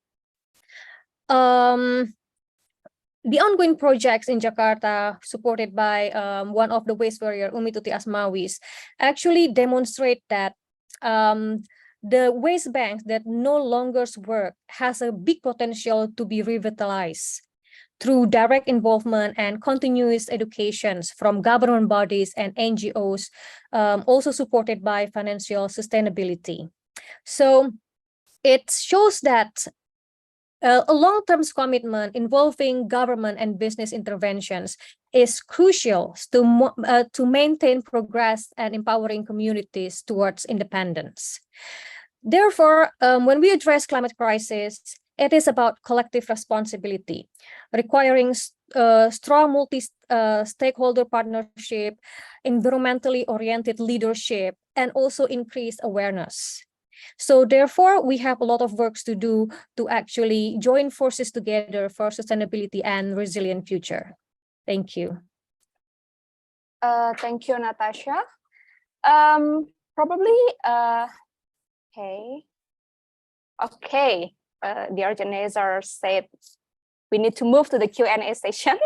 The ongoing projects in Jakarta, supported by one of the waste warrior, Umi Tuti Asmawis, actually demonstrate that the waste banks that no longer work has a big potential to be revitalized through direct involvement and continuous educations from government bodies and NGOs, also supported by financial sustainability. So it shows that a long-term commitment involving government and business interventions is crucial to maintain progress and empowering communities towards independence. Therefore, when we address climate crisis, it is about collective responsibility, requiring strong multi-stakeholder partnership, environmentally oriented leadership, and also increased awareness. So therefore, we have a lot of work to do to actually join forces together for sustainability and resilient future. Thank you. Thank you, Natasha. Okay. The organizer said we need to move to the Q&A session.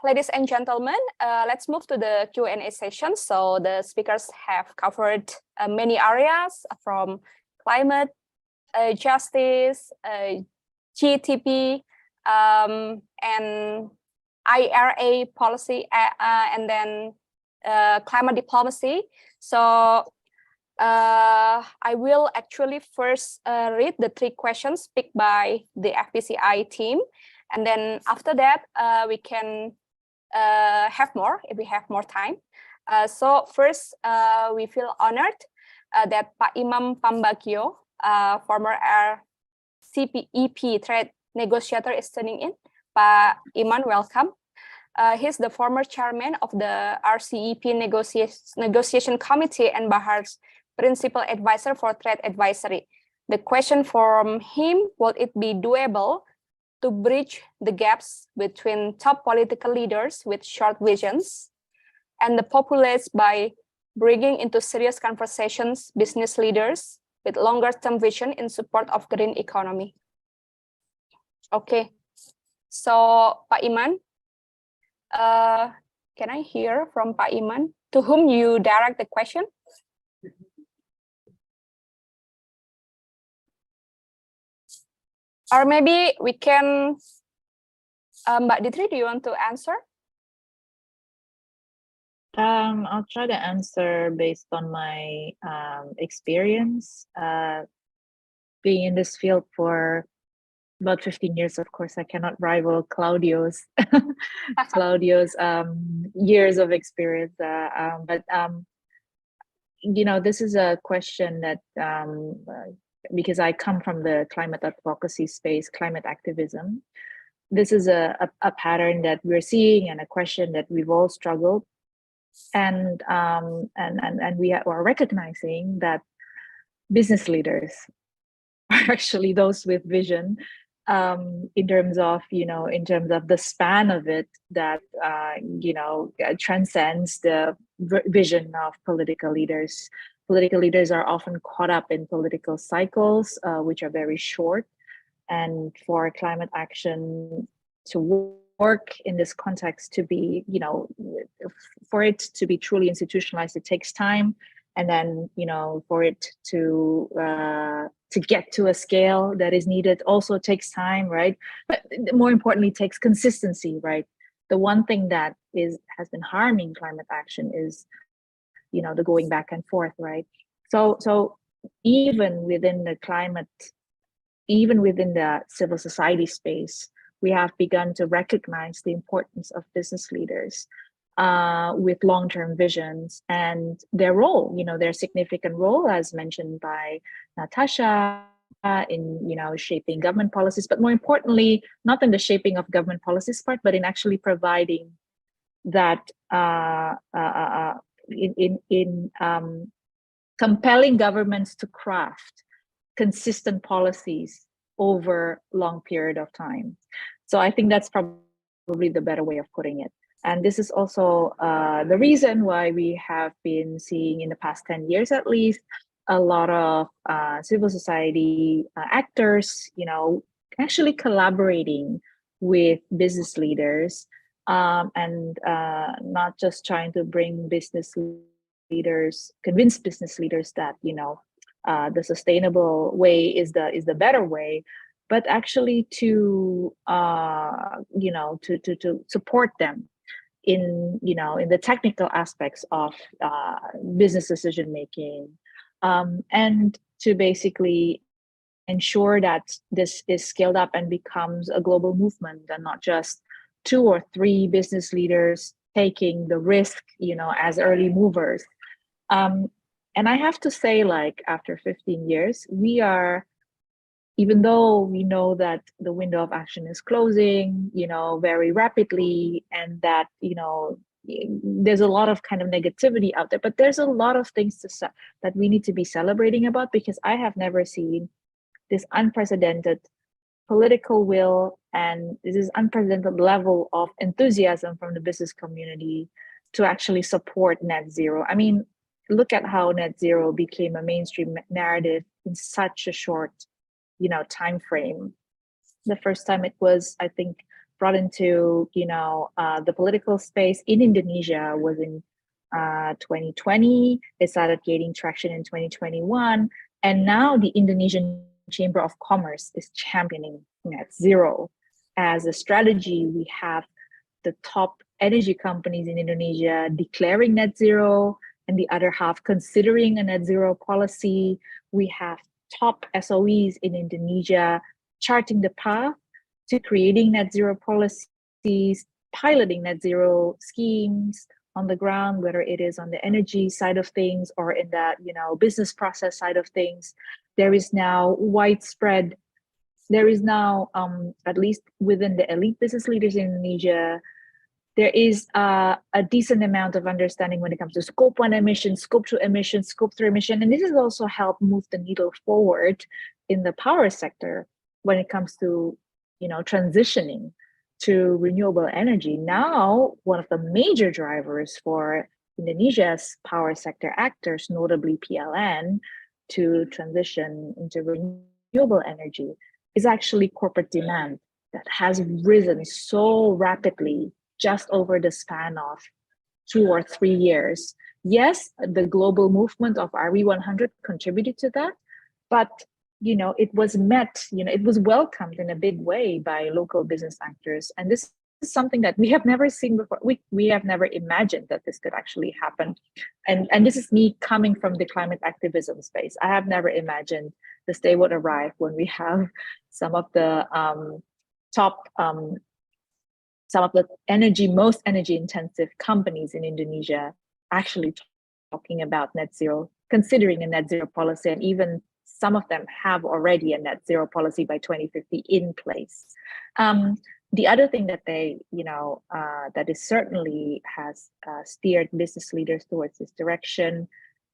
Ladies and gentlemen, let's move to the Q&A session. So the speakers have covered many areas from climate, justice, GTP, and IRA policy, and then climate diplomacy. So I will actually first read the 3 questions picked by the FPCI team. And then after that, we can have more if we have more time. So first, we feel honored that Pak Imam Pambagio, former CPEP trade negotiator, is tuning in. Pak Iman, welcome. He's the former chairman of the RCEP negotiation committee and Bahar's principal advisor for trade advisory. The question from him: would it be doable to bridge the gaps between top political leaders with short visions and the populace by bringing into serious conversations business leaders with longer-term vision in support of green economy? Okay, so Pak Iman, can I hear from Pak Iman, to whom you direct the question? Or maybe we can, Mbak Ditri, do you want to answer? I'll try to answer based on my experience being in this field for about 15 years, of course, I cannot rival Claudio's Claudio's years of experience. You know, this is a question that because I come from the climate advocacy space, climate activism, this is a pattern that we're seeing and a question that we've all struggled, and we are recognizing that business leaders are actually those with vision, in terms of, you know, in terms of the span of it that you know, transcends the vision of political leaders. Political leaders are often caught up in political cycles, which are very short, and for climate action to work in this context, to be, you know, for it to be truly institutionalized, it takes time. And then, you know, for it to get to a scale that is needed also takes time, right? But more importantly, takes consistency, right? The one thing that has been harming climate action is, you know, the going back and forth, right? So even within the climate, even within the civil society space, we have begun to recognize the importance of business leaders with long-term visions and their role, you know, their significant role, as mentioned by Natasha, in, you know, shaping government policies, but more importantly, not in the shaping of government policies part, but in actually providing that compelling governments to craft consistent policies over long period of time. So I think that's probably the better way of putting it. And this is also the reason why we have been seeing in the past 10 years, at least, a lot of civil society actors, you know, actually collaborating with business leaders, and not just trying to bring business leaders, convince business leaders that, you know, the sustainable way is the better way, but actually to you know, to support them in, you know, in the technical aspects of business decision making, and to basically ensure that this is scaled up and becomes a global movement, and not just 2 or 3 business leaders taking the risk, you know, as early movers. And I have to say, like, after 15 years, we are, even though we know that the window of action is closing, you know, very rapidly, and that, you know, there's a lot of kind of negativity out there, but there's a lot of things that we need to be celebrating about, because I have never seen this unprecedented political will and this unprecedented level of enthusiasm from the business community to actually support net zero. I mean, look at how net zero became a mainstream narrative in such a short, you know, time frame. The first time it was, I think, brought into, you know, the political space in Indonesia was in 2020. It started gaining traction in 2021, and now the Indonesian Chamber of Commerce is championing net zero as a strategy. We have the top energy companies in Indonesia declaring net zero, and the other half considering a net zero policy. We have top SOEs in Indonesia charting the path to creating net zero policies, piloting net zero schemes on the ground, whether it is on the energy side of things or in the, you know, business process side of things. There is now widespread, there is now, at least within the elite business leaders in Indonesia, there is a decent amount of understanding when it comes to scope 1 emissions, scope 2 emissions, scope 3 emission. And this has also helped move the needle forward in the power sector when it comes to, you know, transitioning to renewable energy. Now, one of the major drivers for Indonesia's power sector actors, notably PLN, to transition into renewable energy is actually corporate demand that has risen so rapidly just over the span of 2 or 3 years. Yes, the global movement of RE100 contributed to that, but, you know, it was met, you know, it was welcomed in a big way by local business actors. And this is something that we have never seen before. We have never imagined that this could actually happen. And this is me coming from the climate activism space. I have never imagined this day would arrive when we have some of the most energy intensive companies in Indonesia actually talking about net zero, considering a net zero policy, and even some of them have already a net zero policy by 2050 in place. The other thing that they, that is certainly has steered business leaders towards this direction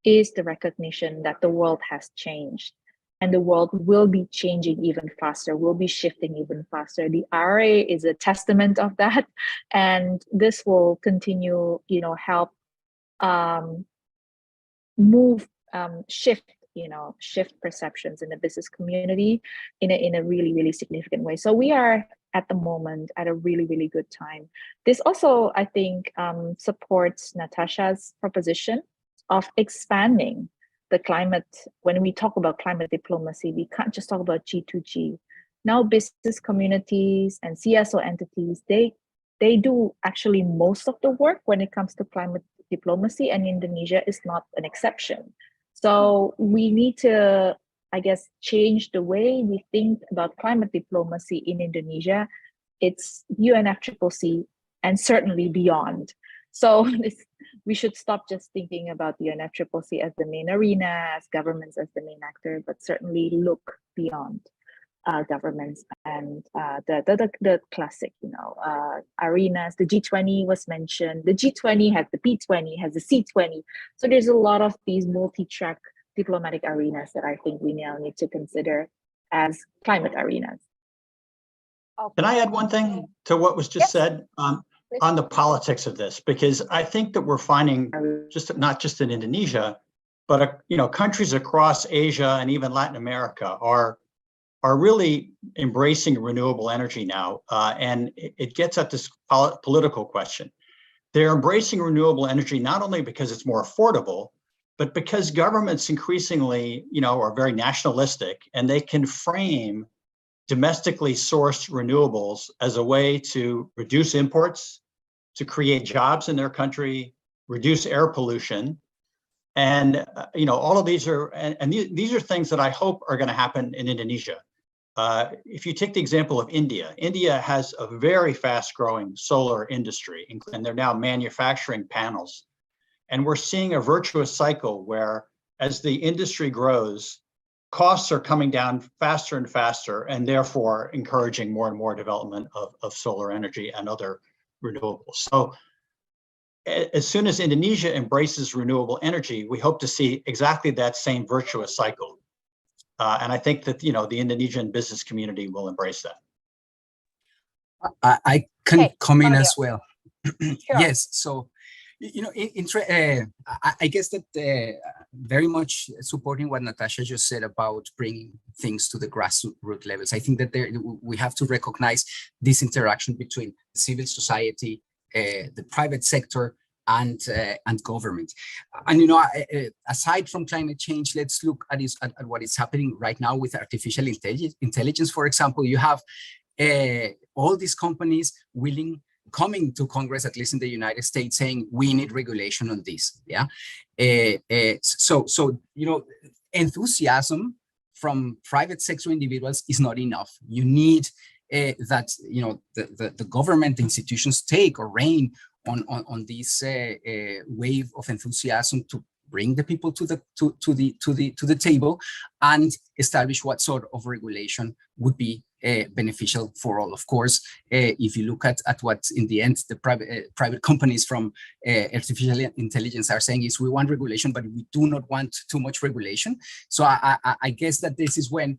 is the recognition that the world has changed. And the world will be changing even faster, will be shifting even faster. The IRA is a testament of that. And this will continue, help shift perceptions in the business community in a really, really significant way. So we are at the moment at a really, really good time. This also, I think, supports Natasha's proposition of expanding the climate. When we talk about climate diplomacy, we can't just talk about G2G. Now business communities and CSO entities, they do actually most of the work when it comes to climate diplomacy, and Indonesia is not an exception. So we need to, I guess, change the way we think about climate diplomacy in Indonesia. It's UNFCCC and certainly beyond. So we should stop just thinking about the UNFCCC as the main arena, as governments as the main actor, but certainly look beyond governments and the classic, arenas. The G20 was mentioned. The G20 has the P20, has the C20. So there's a lot of these multi-track diplomatic arenas that I think we now need to consider as climate arenas. Can I add one thing to what was just said on the politics of this? Because I think that we're finding not just in Indonesia, but countries across Asia and even Latin America are really embracing renewable energy now, and it gets at this political question. They're embracing renewable energy not only because it's more affordable, but because governments increasingly, are very nationalistic, and they can frame domestically sourced renewables as a way to reduce imports, to create jobs in their country, reduce air pollution. And all of these are, and these are things that I hope are going to happen in Indonesia. If you take the example of India, India has a very fast growing solar industry, and they're now manufacturing panels. And we're seeing a virtuous cycle where as the industry grows, costs are coming down faster and faster, and therefore encouraging more and more development of solar energy and other renewables. So as soon as Indonesia embraces renewable energy, we hope to see exactly that same virtuous cycle. And I think that, the Indonesian business community will embrace that. I can come in Claudia. as well. Sure. Yes. So, I guess that very much supporting what Natasha just said about bringing things to the grassroots levels. I think that we have to recognize this interaction between civil society, the private sector, and government. And aside from climate change, let's look at what is happening right now with artificial intelligence. For example, you have all these companies coming to Congress, at least in the United States, saying we need regulation on this. Yeah. So enthusiasm from private sector individuals is not enough. You need that the government institutions take or reign on this wave of enthusiasm to bring the people to the table and establish what sort of regulation would be beneficial for all. Of course, if you look at what in the end the private companies from artificial intelligence are saying is we want regulation, but we do not want too much regulation. So I guess that this is where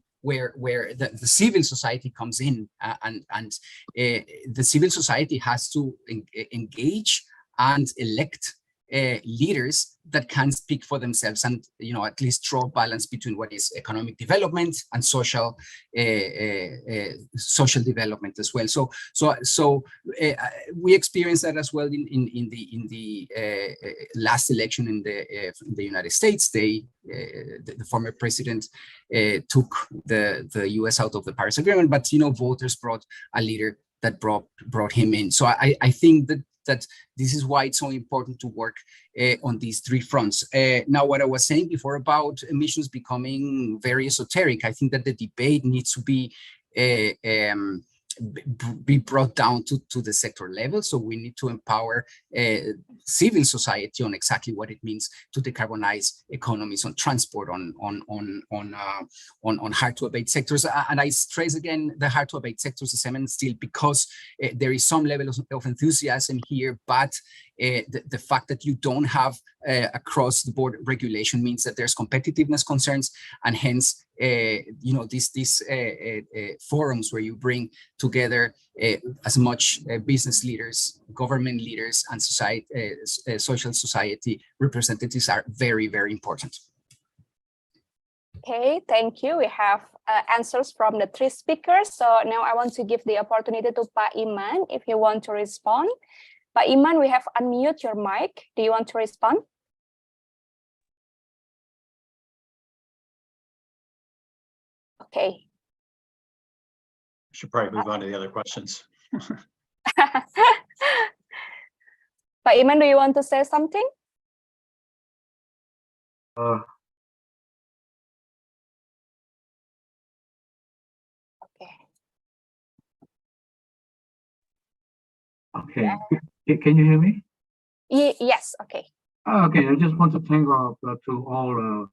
the civil society comes in, and the civil society has to engage and elect leaders that can speak for themselves and at least draw a balance between what is economic development and social development as well. So we experienced that as well in the last election in the United States. The former president took the US out of the Paris Agreement, but voters brought a leader that brought him in. So I think that this is why it's so important to work on these three fronts. Now, what I was saying before about emissions becoming very esoteric, I think that the debate needs to be brought down to the sector level. So we need to empower civil society on exactly what it means to decarbonize economies, on transport, on hard to abate sectors. And I stress again the hard to abate sectors is eminent still because there is some level of enthusiasm here, but the fact that you don't have across the board regulation means that there's competitiveness concerns, and hence these forums where you bring together as much business leaders, government leaders, and society, social society representatives are very, very important. Okay, thank you. We have answers from the three speakers. So now I want to give the opportunity to Pak Iman if you want to respond. Pak Iman, we have unmute your mic. Do you want to respond? Okay. Should probably move on to the other questions. Pak Iman, do you want to say something? Okay. Can you hear me? Yes. Okay. Okay. I just want to thank to all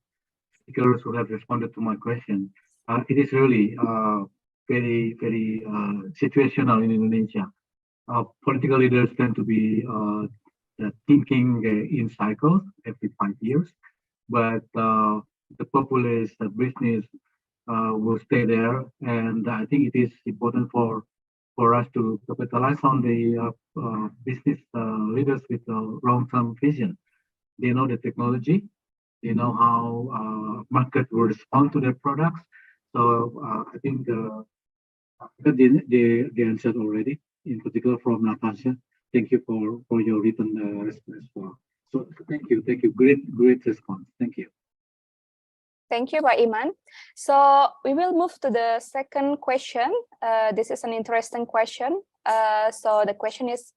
speakers who have responded to my question. It is really very, very situational in Indonesia. Political leaders tend to be thinking in cycles every 5 years, but the populace, the business will stay there. And I think it is important for us to capitalize on the business leaders with a long-term vision. They know the technology, they know how market will respond to their products. So I think they answered already, in particular from Natasha. Thank you for your written response. So thank you, great response. Thank you. Thank you, Pak Iman. So we will move to the second question. This is an interesting question. So the question is,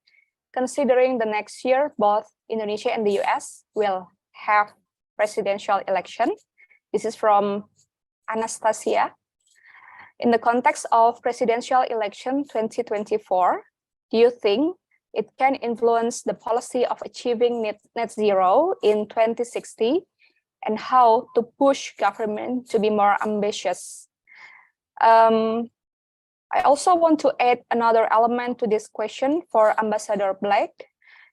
considering the next year, both Indonesia and the US will have presidential election. This is from Anastasia. In the context of presidential election 2024, do you think it can influence the policy of achieving net zero in 2060? And how to push government to be more ambitious? I also want to add another element to this question for Ambassador Black.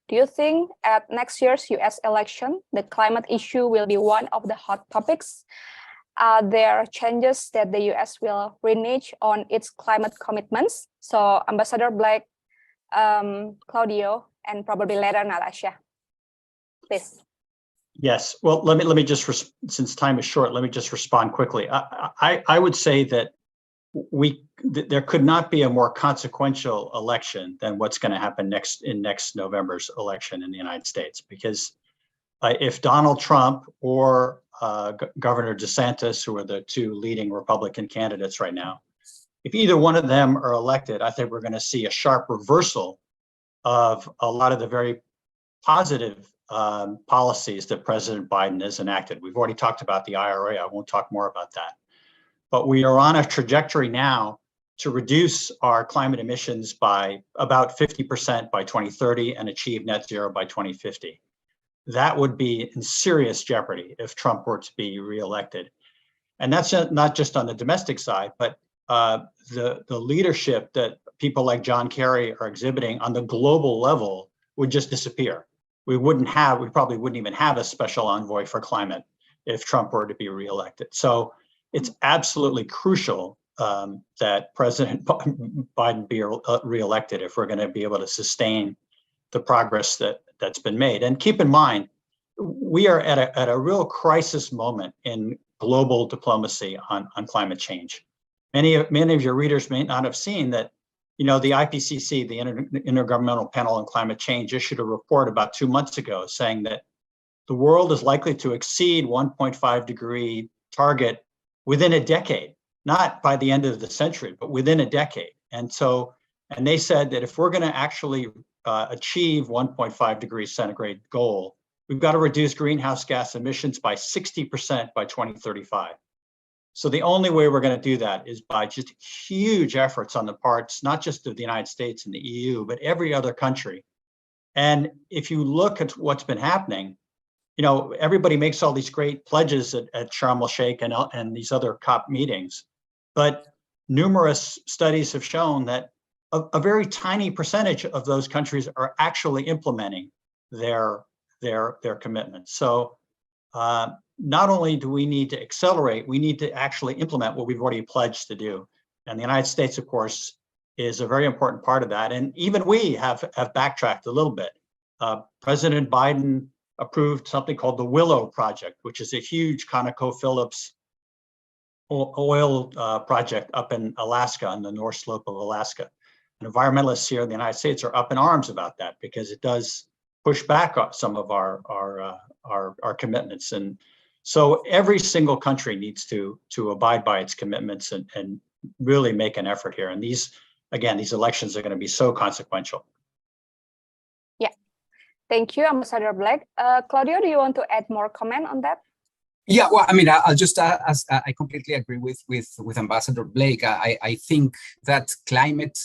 Do you think at next year's US election, the climate issue will be one of the hot topics? Are there changes that the US will renege on its climate commitments? So Ambassador Black, Claudio, and probably later Natasha, please. Yes, well, let me just, since time is short, let me just respond quickly. I would say that there could not be a more consequential election than what's going to happen in next November's election in the United States, because if Donald Trump or Governor DeSantis, who are the two leading Republican candidates right now, if either one of them are elected, I think we're going to see a sharp reversal of a lot of the very positive policies that President Biden has enacted. We've already talked about the IRA. I won't talk more about that. But we are on a trajectory now to reduce our climate emissions by about 50% by 2030 and achieve net zero by 2050. That would be in serious jeopardy if Trump were to be reelected. And that's not just on the domestic side, but the leadership that people like John Kerry are exhibiting on the global level would just disappear. We probably wouldn't even have a special envoy for climate if Trump were to be reelected. So it's absolutely crucial that President Biden be reelected if we're going to be able to sustain the progress that's been made. And keep in mind, we are at a real crisis moment in global diplomacy on climate change. Many of your readers may not have seen that, the IPCC, the Intergovernmental Panel on Climate Change, issued a report about 2 months ago saying that the world is likely to exceed 1.5 degree target within a decade, not by the end of the century, but within a decade. And And they said that if we're going to actually achieve 1.5 degrees centigrade goal, we've got to reduce greenhouse gas emissions by 60% by 2035. So the only way we're going to do that is by just huge efforts on the parts, not just of the United States and the EU, but every other country. And if you look at what's been happening, you know, everybody makes all these great pledges at Sharm el-Sheikh and these other COP meetings, but numerous studies have shown that a very tiny percentage of those countries are actually implementing their commitments. So not only do we need to accelerate, we need to actually implement what we've already pledged to do. And the United States, of course, is a very important part of that. And even we have backtracked a little bit. President Biden approved something called the Willow Project, which is a huge ConocoPhillips oil project up in Alaska, on the North Slope of Alaska. And environmentalists here in the United States are up in arms about that because it does push back some of our commitments. And so every single country needs to abide by its commitments and really make an effort here. And these elections are going to be so consequential. Yeah, thank you, Ambassador Blake. Claudio, do you want to add more comment on that? Yeah, well, I mean, I'll just I completely agree with Ambassador Blake. I think that climate,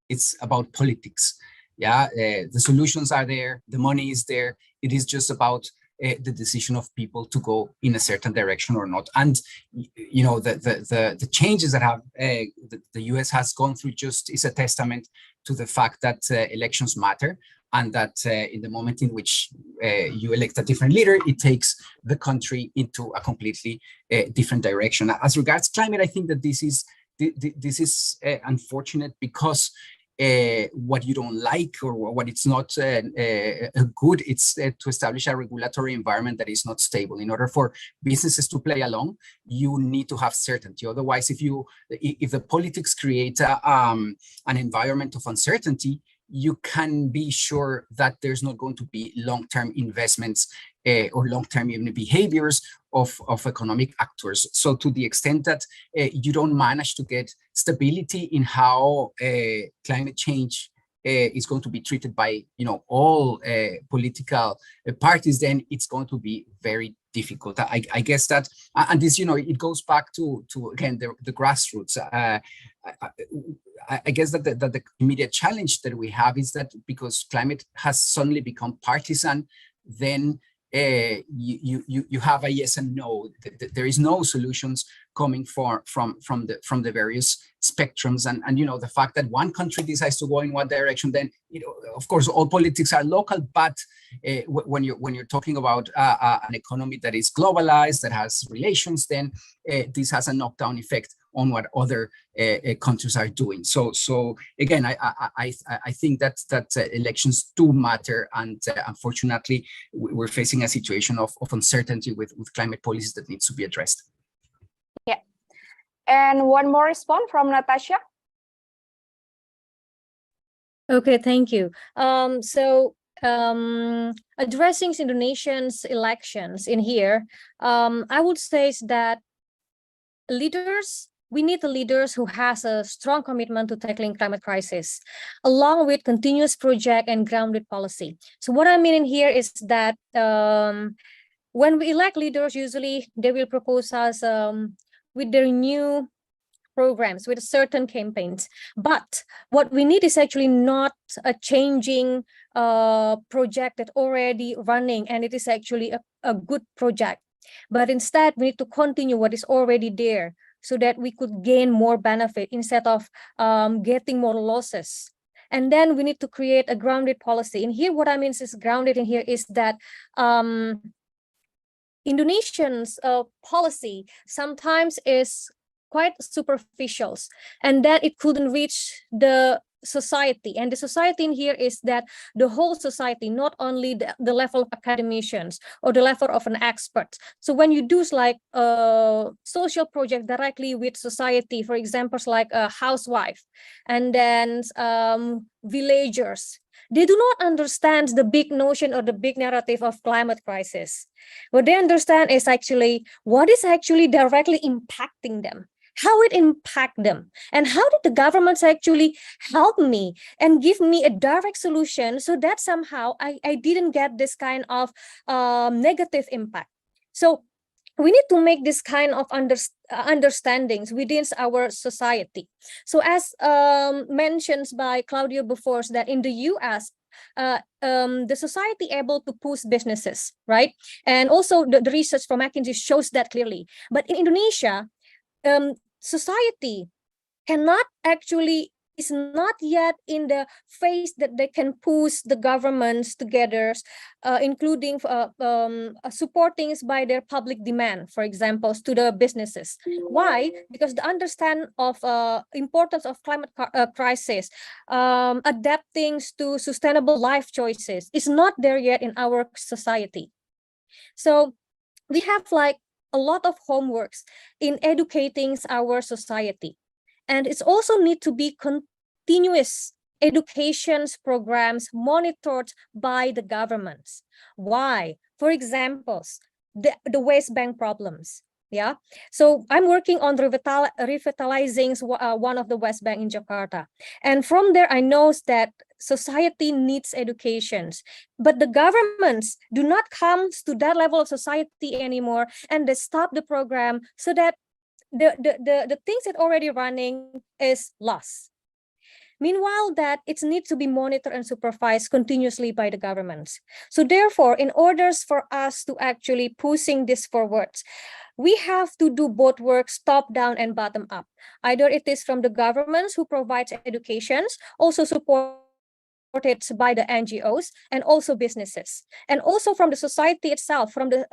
it's about politics. Yeah, the solutions are there, the money is there. It is just about the decision of people to go in a certain direction or not. And you know, the changes that have the US has gone through just is a testament to the fact that elections matter, and that in the moment in which you elect a different leader, it takes the country into a completely different direction. As regards climate, I think that this is unfortunate because what you don't like or what it's not good, it's to establish a regulatory environment that is not stable. In order for businesses to play along, you need to have certainty. Otherwise, if the politics create an environment of uncertainty, you can be sure that there's not going to be long-term investments or long-term even behaviors of economic actors. So to the extent that you don't manage to get stability in how climate change is going to be treated by, you know, all political parties, then it's going to be very difficult. I guess that, and this, you know, it goes back to again the grassroots. I guess that the immediate challenge that we have is that because climate has suddenly become partisan, then you have a yes and no. There is no solutions coming from the various spectrums, and you know, the fact that one country decides to go in one direction, then, you know, of course all politics are local, but when you're talking about an economy that is globalized, that has relations, then this has a knockdown effect on what other countries are doing. So again, I think that elections do matter, and unfortunately, we're facing a situation of uncertainty with climate policies that needs to be addressed. Yeah, and one more response from Natasha. Okay, thank you. Addressing Indonesians' elections in here, I would say that we need the leaders who has a strong commitment to tackling climate crisis, along with continuous project and grounded policy. So what I mean in here is that when we elect leaders, usually they will propose us with their new programs, with certain campaigns. But what we need is actually not a changing project that already running, and it is actually a good project. But instead, we need to continue what is already there so that we could gain more benefit instead of getting more losses. And then we need to create a grounded policy. And here, what I mean is grounded in here is that Indonesians' policy sometimes is quite superficial, and that it couldn't reach the society. And the society in here is that the whole society, not only the level of academicians or the level of an expert. So when you do like a social project directly with society, for example, like a housewife, and then villagers, they do not understand the big notion or the big narrative of climate crisis. What they understand is actually what is actually directly impacting them. how it impact them, and how did the governments actually help me and give me a direct solution so that somehow I didn't get this kind of negative impact. So we need to make this kind of understandings within our society. So as mentioned by Claudio before, that in the US, the society able to push businesses, right? And also the research from McKinsey shows that clearly. But in Indonesia, society cannot actually, is not yet in the phase that they can push the governments together, including supporting by their public demand, for example, to the businesses. Why? Because the understand of importance of climate crisis, adapting to sustainable life choices is not there yet in our society. So we have like a lot of homeworks in educating our society. And it's also need to be continuous education programs monitored by the governments. Why? For examples, the West Bank problems. Yeah. So I'm working on revitalizing one of the West Bank in Jakarta. And from there, I know that society needs educations, but the governments do not come to that level of society anymore, and they stop the program so that the things that already running is lost. Meanwhile, that it needs to be monitored and supervised continuously by the governments. So therefore, in order for us to actually pushing this forward, we have to do both works, top down and bottom up. Either it is from the governments who provides educations, also supported by the NGOs and also businesses, and also from the society itself, from the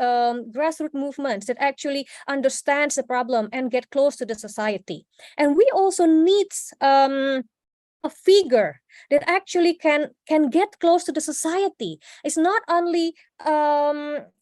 grassroots movements that actually understands the problem and get close to the society. And we also need a figure that actually can get close to the society. It's not only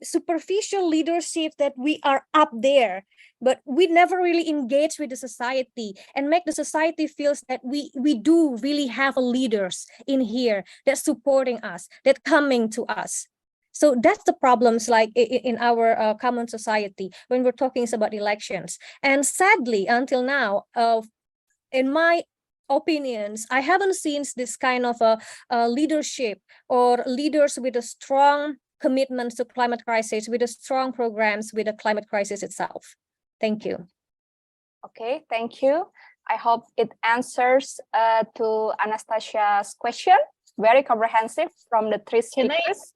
superficial leadership that we are up there, but we never really engage with the society and make the society feels that we do really have a leaders in here that's supporting us, that coming to us. So that's the problems like in our common society when we're talking about elections. And sadly, until now, in my opinions, I haven't seen this kind of a leadership or leaders with a strong commitment to climate crisis, with a strong programs with the climate crisis itself. Thank you. Okay, thank you. I hope it answers to Anastasia's question. Very comprehensive from the three speakers.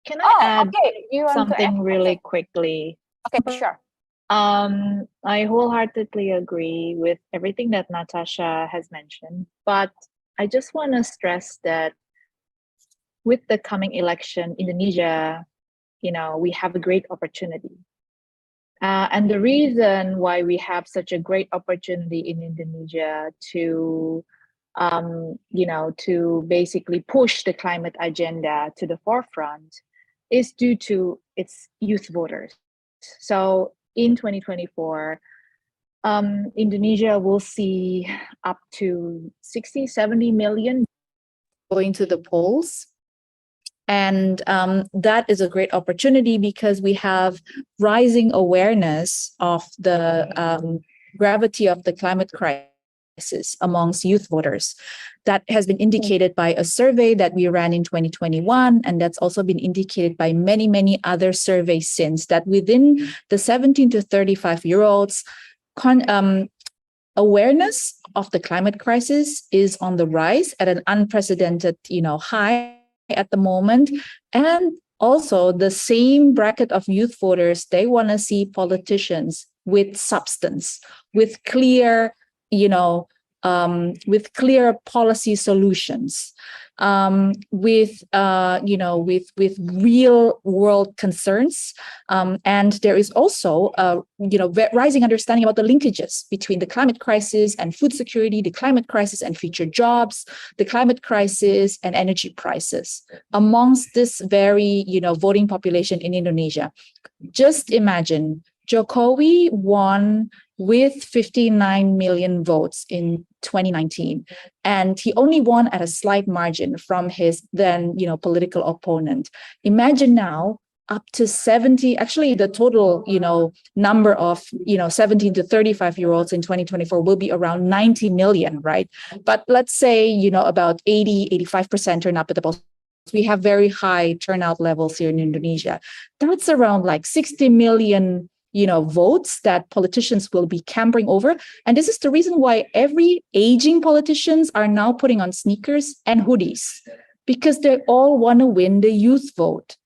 Can I add okay. You want something to add? really Okay. quickly? Okay, sure. I wholeheartedly agree with everything that Natasha has mentioned, but I just want to stress that with the coming election, Indonesia, we have a great opportunity. And the reason why we have such a great opportunity in Indonesia to, to basically push the climate agenda to the forefront is due to its youth voters. So in 2024, Indonesia will see up to 60, 70 million going to the polls. And that is a great opportunity because we have rising awareness of the gravity of the climate crisis amongst youth voters. That has been indicated by a survey that we ran in 2021, and that's also been indicated by many, many other surveys since, that within the 17 to 35-year-olds, awareness of the climate crisis is on the rise at an unprecedented, high at the moment. And also the same bracket of youth voters, they want to see politicians with substance, with clear, with clear policy solutions, with real world concerns. And there is also, rising understanding about the linkages between the climate crisis and food security, the climate crisis and future jobs, the climate crisis and energy prices amongst this very, voting population in Indonesia. Just imagine, Jokowi won with 59 million votes in 2019, and he only won at a slight margin from his then, political opponent. Imagine now up to 70, actually the total, number of, 17 to 35-year-olds in 2024 will be around 90 million, right? But let's say, about 85% turn up at the polls. We have very high turnout levels here in Indonesia. That's around like 60 million, votes that politicians will be campering over. And this is the reason why every aging politicians are now putting on sneakers and hoodies, because they all want to win the youth vote.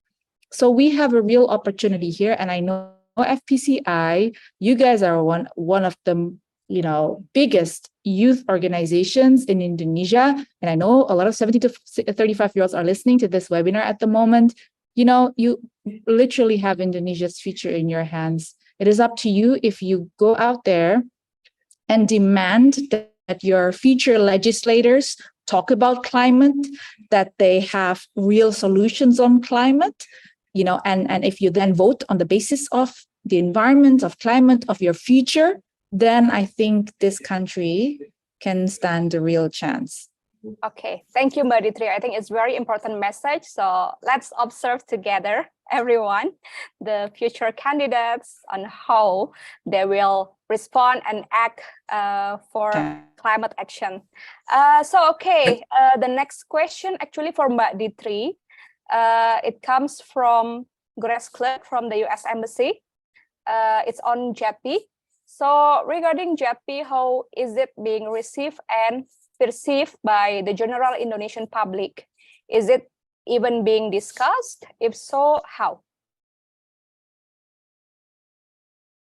So we have a real opportunity here. And I know FPCI, you guys are one of the biggest youth organizations in Indonesia. And I know a lot of 70 to 35-year-olds are listening to this webinar at the moment. You literally have Indonesia's future in your hands. It is up to you if you go out there and demand that your future legislators talk about climate, that they have real solutions on climate, and if you then vote on the basis of the environment, of climate, of your future, then I think this country can stand a real chance. Okay, thank you, Mbak Ditri. I think it's very important message. So let's observe together, everyone, the future candidates on how they will respond and act for climate action. The next question actually for Mbak Ditri, it comes from Grace Clark from the US Embassy. It's on JETP. So regarding JETP, how is it being received and perceived by the general Indonesian public? Is it even being discussed? If so, how?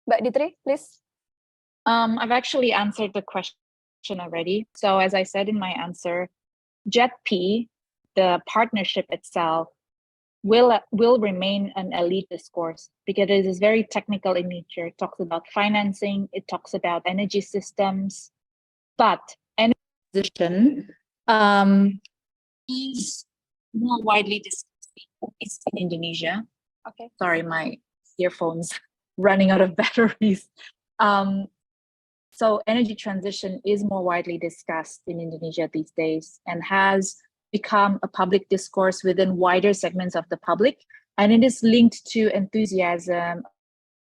Mbak Ditri, please. I've actually answered the question already. So as I said in my answer, JETP, the partnership itself, will remain an elite discourse because it is very technical in nature. It talks about financing, it talks about energy systems, but energy transition is more widely discussed in Indonesia. Okay. Sorry, my earphones running out of batteries. So energy transition is more widely discussed in Indonesia these days and has become a public discourse within wider segments of the public. And it is linked to enthusiasm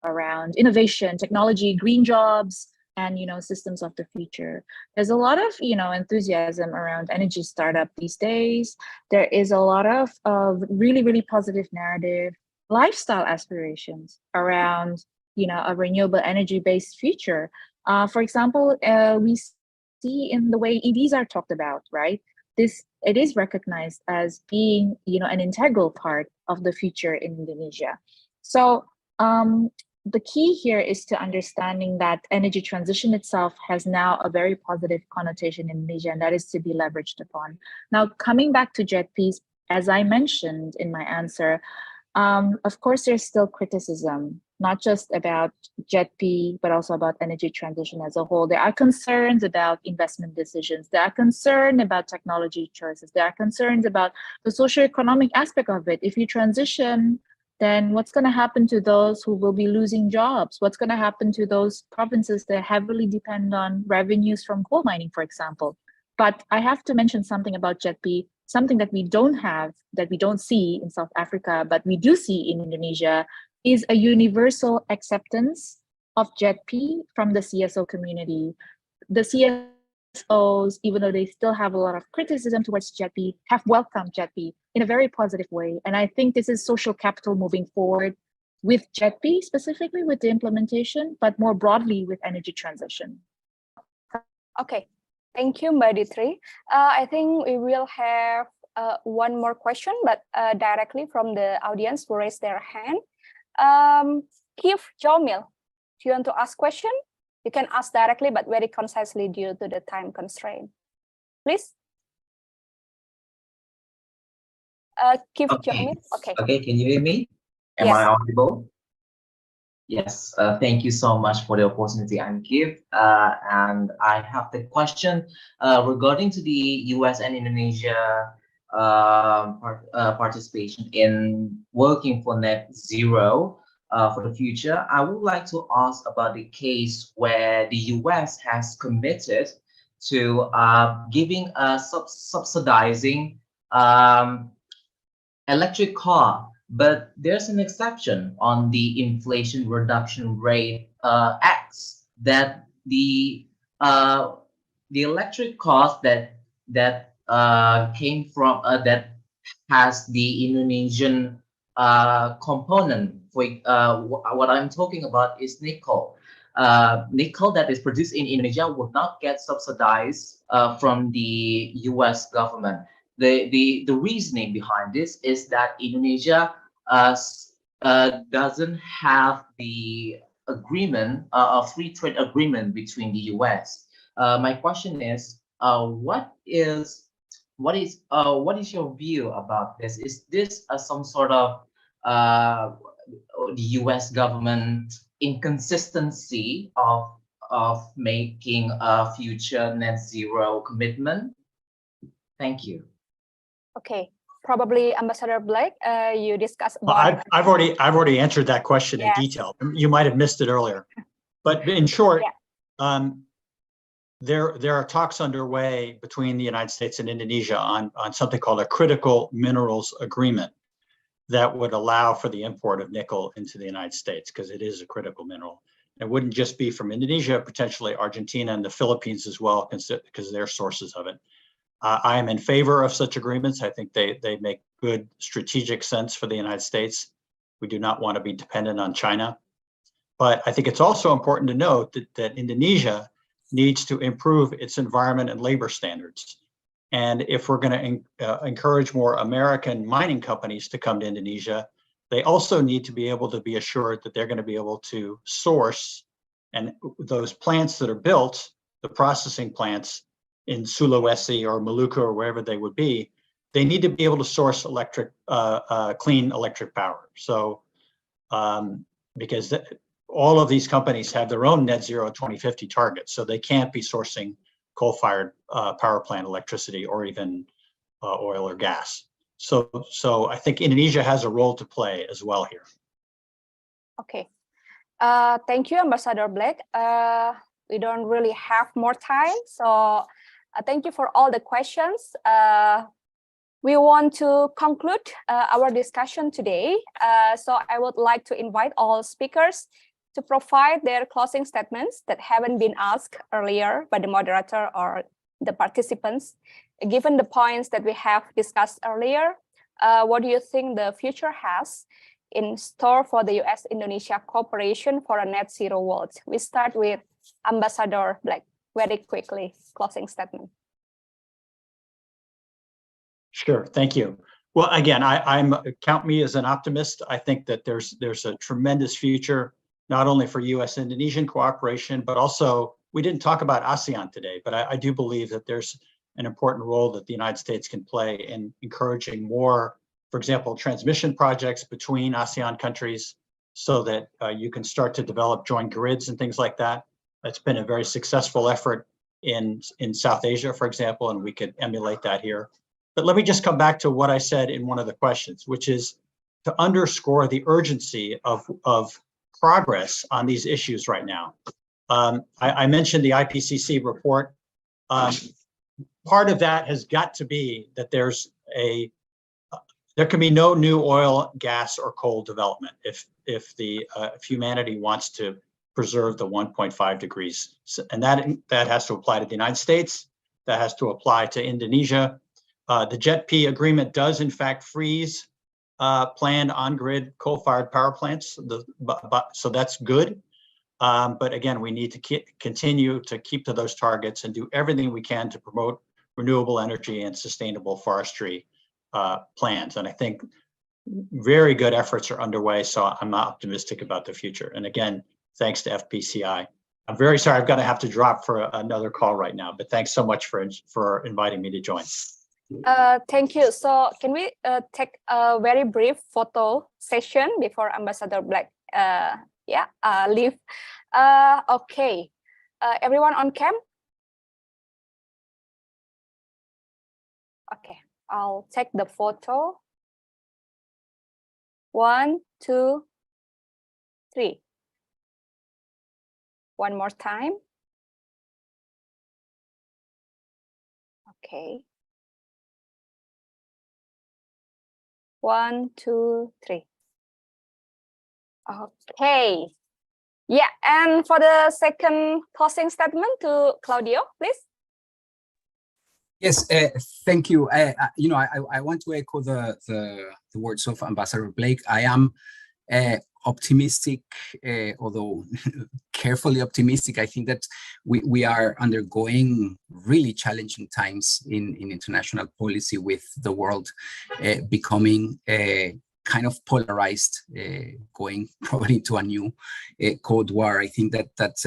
around innovation, technology, green jobs, and systems of the future. There's a lot of enthusiasm around energy startup these days. There is a lot of really, really positive narrative, lifestyle aspirations around a renewable energy-based future. For example, we see in the way EVs are talked about, right? It is recognized as being an integral part of the future in Indonesia. So the key here is to understanding that energy transition itself has now a very positive connotation in Indonesia, and that is to be leveraged upon. Now, coming back to JETP, as I mentioned in my answer, of course, there's still criticism, not just about JETP, but also about energy transition as a whole. There are concerns about investment decisions. There are concerns about technology choices. There are concerns about the socioeconomic aspect of it. If you transition, then what's going to happen to those who will be losing jobs? What's going to happen to those provinces that heavily depend on revenues from coal mining, for example? But I have to mention something about JETP, something that we don't have, that we don't see in South Africa, but we do see in Indonesia, is a universal acceptance of JETP from the CSO community. The CSOs, even though they still have a lot of criticism towards JETP, have welcomed JETP in a very positive way. And I think this is social capital moving forward with JETP, specifically with the implementation, but more broadly with energy transition. Okay, thank you, Mbak Ditri. I think we will have one more question, but directly from the audience who raised their hand. Kiev Jomil, do you want to ask question? You can ask directly, but very concisely due to the time constraint. Please. Kiev Jomil, okay. Okay, can you hear me? Am Yes. I audible? Yes, thank you so much for the opportunity I'm given. And I have the question regarding to the US and Indonesia participation in working for net zero for the future. I would like to ask about the case where the US has committed to giving subsidizing electric car But there's an exception on the Inflation Reduction Rate Acts that the electric cost that came from that has the Indonesian component. For what I'm talking about is nickel. Nickel that is produced in Indonesia will not get subsidized from the U.S. government. The reasoning behind this is that Indonesia doesn't have the agreement, a free trade agreement between the U.S. My question is, what is your view about this? Is this some sort of the U.S. government inconsistency of making a future net zero commitment? Thank you. Okay, probably Ambassador Blake, you discussed about. I've already answered that question in Yes. detail. You might have missed it earlier, but in short, there are talks underway between the United States and Indonesia on something called a critical minerals agreement that would allow for the import of nickel into the United States, because it is a critical mineral. It wouldn't just be from Indonesia, potentially Argentina and the Philippines as well, because they're sources of it. I am in favor of such agreements. I think they make good strategic sense for the United States. We do not want to be dependent on China. But I think it's also important to note that Indonesia needs to improve its environment and labor standards. And if we're going to encourage more American mining companies to come to Indonesia, they also need to be able to be assured that they're going to be able to source, and those plants that are built, the processing plants in Sulawesi or Maluku or wherever they would be, they need to be able to source clean electric power. So because all of these companies have their own net zero 2050 targets, so they can't be sourcing coal-fired power plant electricity or even oil or gas. So I think Indonesia has a role to play as well here. Okay, thank you, Ambassador Blake. We don't really have more time, so thank you for all the questions. We want to conclude our discussion today. So I would like to invite all speakers to provide their closing statements that haven't been asked earlier by the moderator or the participants. Given the points that we have discussed earlier, what do you think the future has in store for the US-Indonesia cooperation for a net zero world? We start with Ambassador Blake, very quickly, closing statement. Sure, thank you. Well, again, count me as an optimist. I think that there's a tremendous future, not only for US-Indonesian cooperation, but also, we didn't talk about ASEAN today, but I do believe that there's an important role that the United States can play in encouraging more, for example, transmission projects between ASEAN countries so that you can start to develop joint grids and things like that. That's been a very successful effort in South Asia, for example, and we could emulate that here. But let me just come back to what I said in one of the questions, which is to underscore the urgency of progress on these issues right now. I mentioned the IPCC report. Part of that has got to be that there can be no new oil, gas, or coal development if humanity wants to preserve the 1.5 degrees. And that has to apply to the United States, that has to apply to Indonesia. The JETP agreement does in fact freeze planned on-grid coal-fired power plants, so that's good. But again, we need to continue to keep to those targets and do everything we can to promote renewable energy and sustainable forestry plans. And I think very good efforts are underway, so I'm optimistic about the future. And again, thanks to FPCI. I'm very sorry, I'm going to have to drop for another call right now, but thanks so much for inviting me to join. Thank you. So can we take a very brief photo session before Ambassador Blake leave? Okay, everyone on cam? Okay, I'll take the photo. 1, 2, 3. One more time. Okay. 1, 2, 3. Okay. Yeah, and for the second closing statement to Claudio, please. Yes, thank you. I want to echo the words of Ambassador Blake. I am optimistic, although carefully optimistic. I think that we are undergoing really challenging times in international policy, with the world becoming kind of polarized, going probably to a new Cold War. I think that's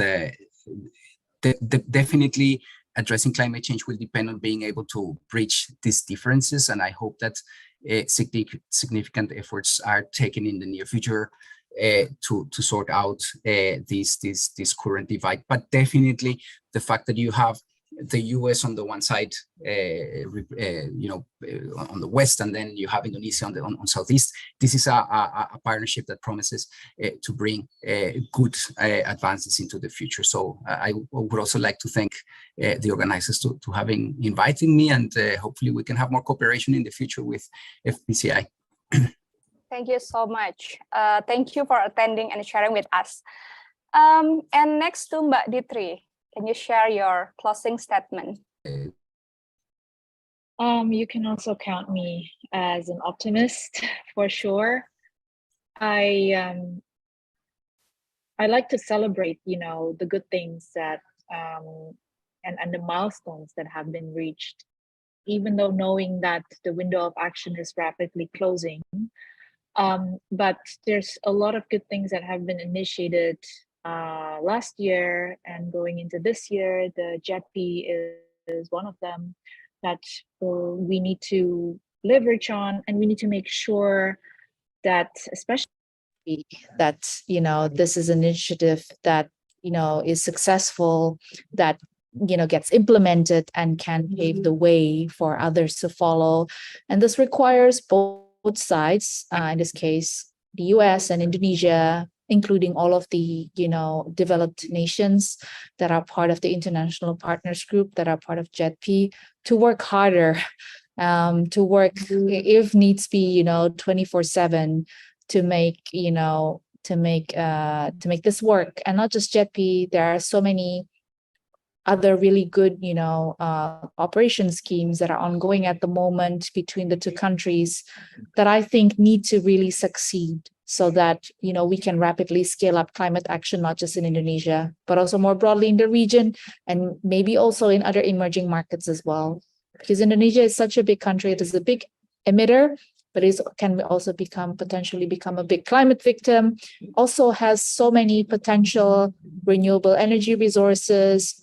definitely addressing climate change will depend on being able to bridge these differences, and I hope that significant efforts are taken in the near future to sort out this current divide. But definitely the fact that you have the US on the one side, on the west, and then you have Indonesia on southeast. This is a partnership that promises to bring good advances into the future. So I would also like to thank the organizers to having invited me, and hopefully we can have more cooperation in the future with FPCI. Thank you so much. Thank you for attending and sharing with us. And next to Mbak Ditri, can you share your closing statement? You can also count me as an optimist for sure. I like to celebrate, the good things that and the milestones that have been reached, even though knowing that the window of action is rapidly closing. But there's a lot of good things that have been initiated last year and going into this year. The JETP is one of them that we need to leverage on, and we need to make sure that, especially that this is an initiative that is successful, that gets implemented and can pave the way for others to follow. And this requires both sides, in this case the US and Indonesia, including all of the developed nations that are part of the International Partners Group, that are part of JETP, to work harder, to work, if needs be, 24/7 to make this work. And not just JETP, there are so many other really good operation schemes that are ongoing at the moment between the two countries that I think need to really succeed, so that we can rapidly scale up climate action, not just in Indonesia, but also more broadly in the region, and maybe also in other emerging markets as well. Because Indonesia is such a big country, it is a big emitter, but it can also potentially become a big climate victim. Also has so many potential renewable energy resources,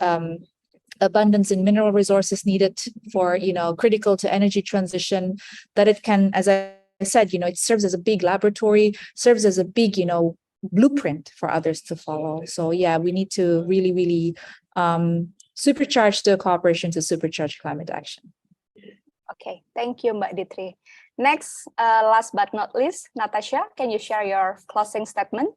abundance in mineral resources needed for critical to energy transition, that it can, as I said, it serves as a big laboratory, serves as a big blueprint for others to follow. So yeah, we need to really supercharge the cooperation to supercharge climate action. Okay, thank you, Mbak Ditri. Next, last but not least, Natasha, can you share your closing statement?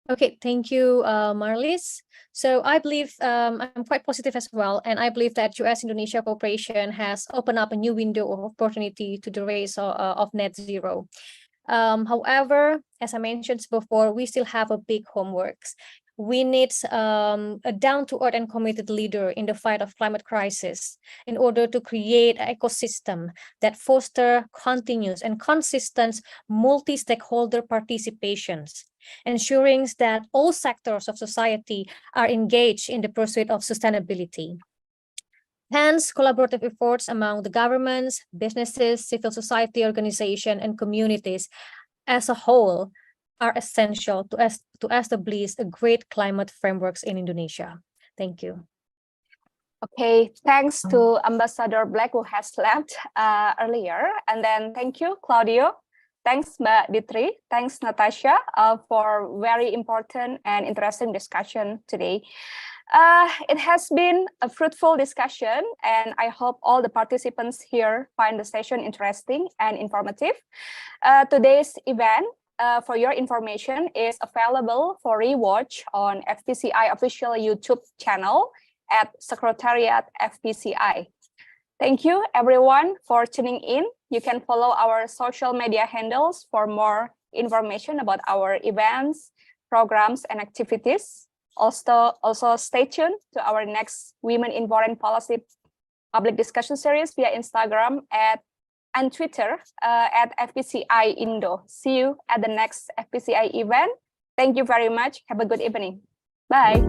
Okay, thank you, Marlies. So I believe I'm quite positive as well, and I believe that US-Indonesia cooperation has opened up a new window of opportunity to the race of net zero. However, as I mentioned before, we still have a big homework. We need a down-to-earth and committed leader in the fight of climate crisis in order to create an ecosystem that foster continuous and consistent multi-stakeholder participations, ensuring that all sectors of society are engaged in the pursuit of sustainability. Hence, collaborative efforts among the governments, businesses, civil society organizations, and communities as a whole are essential to establish a great climate frameworks in Indonesia. Thank you. Okay, thanks to Ambassador Black, who has left earlier. And then thank you, Claudio. Thanks, Mbak Ditri. Thanks, Natasha, for very important and interesting discussion today. It has been a fruitful discussion, and I hope all the participants here find the session interesting and informative. Today's event, for your information, is available for rewatch on FPCI official YouTube channel at Secretariat FPCI. Thank you everyone for tuning in. You can follow our social media handles for more information about our events, programs, and activities. Also stay tuned to our next Women in Foreign Policy public discussion series via Instagram and Twitter at FPCI Indo. See you at the next FPCI event. Thank you very much. Have a good evening. Bye.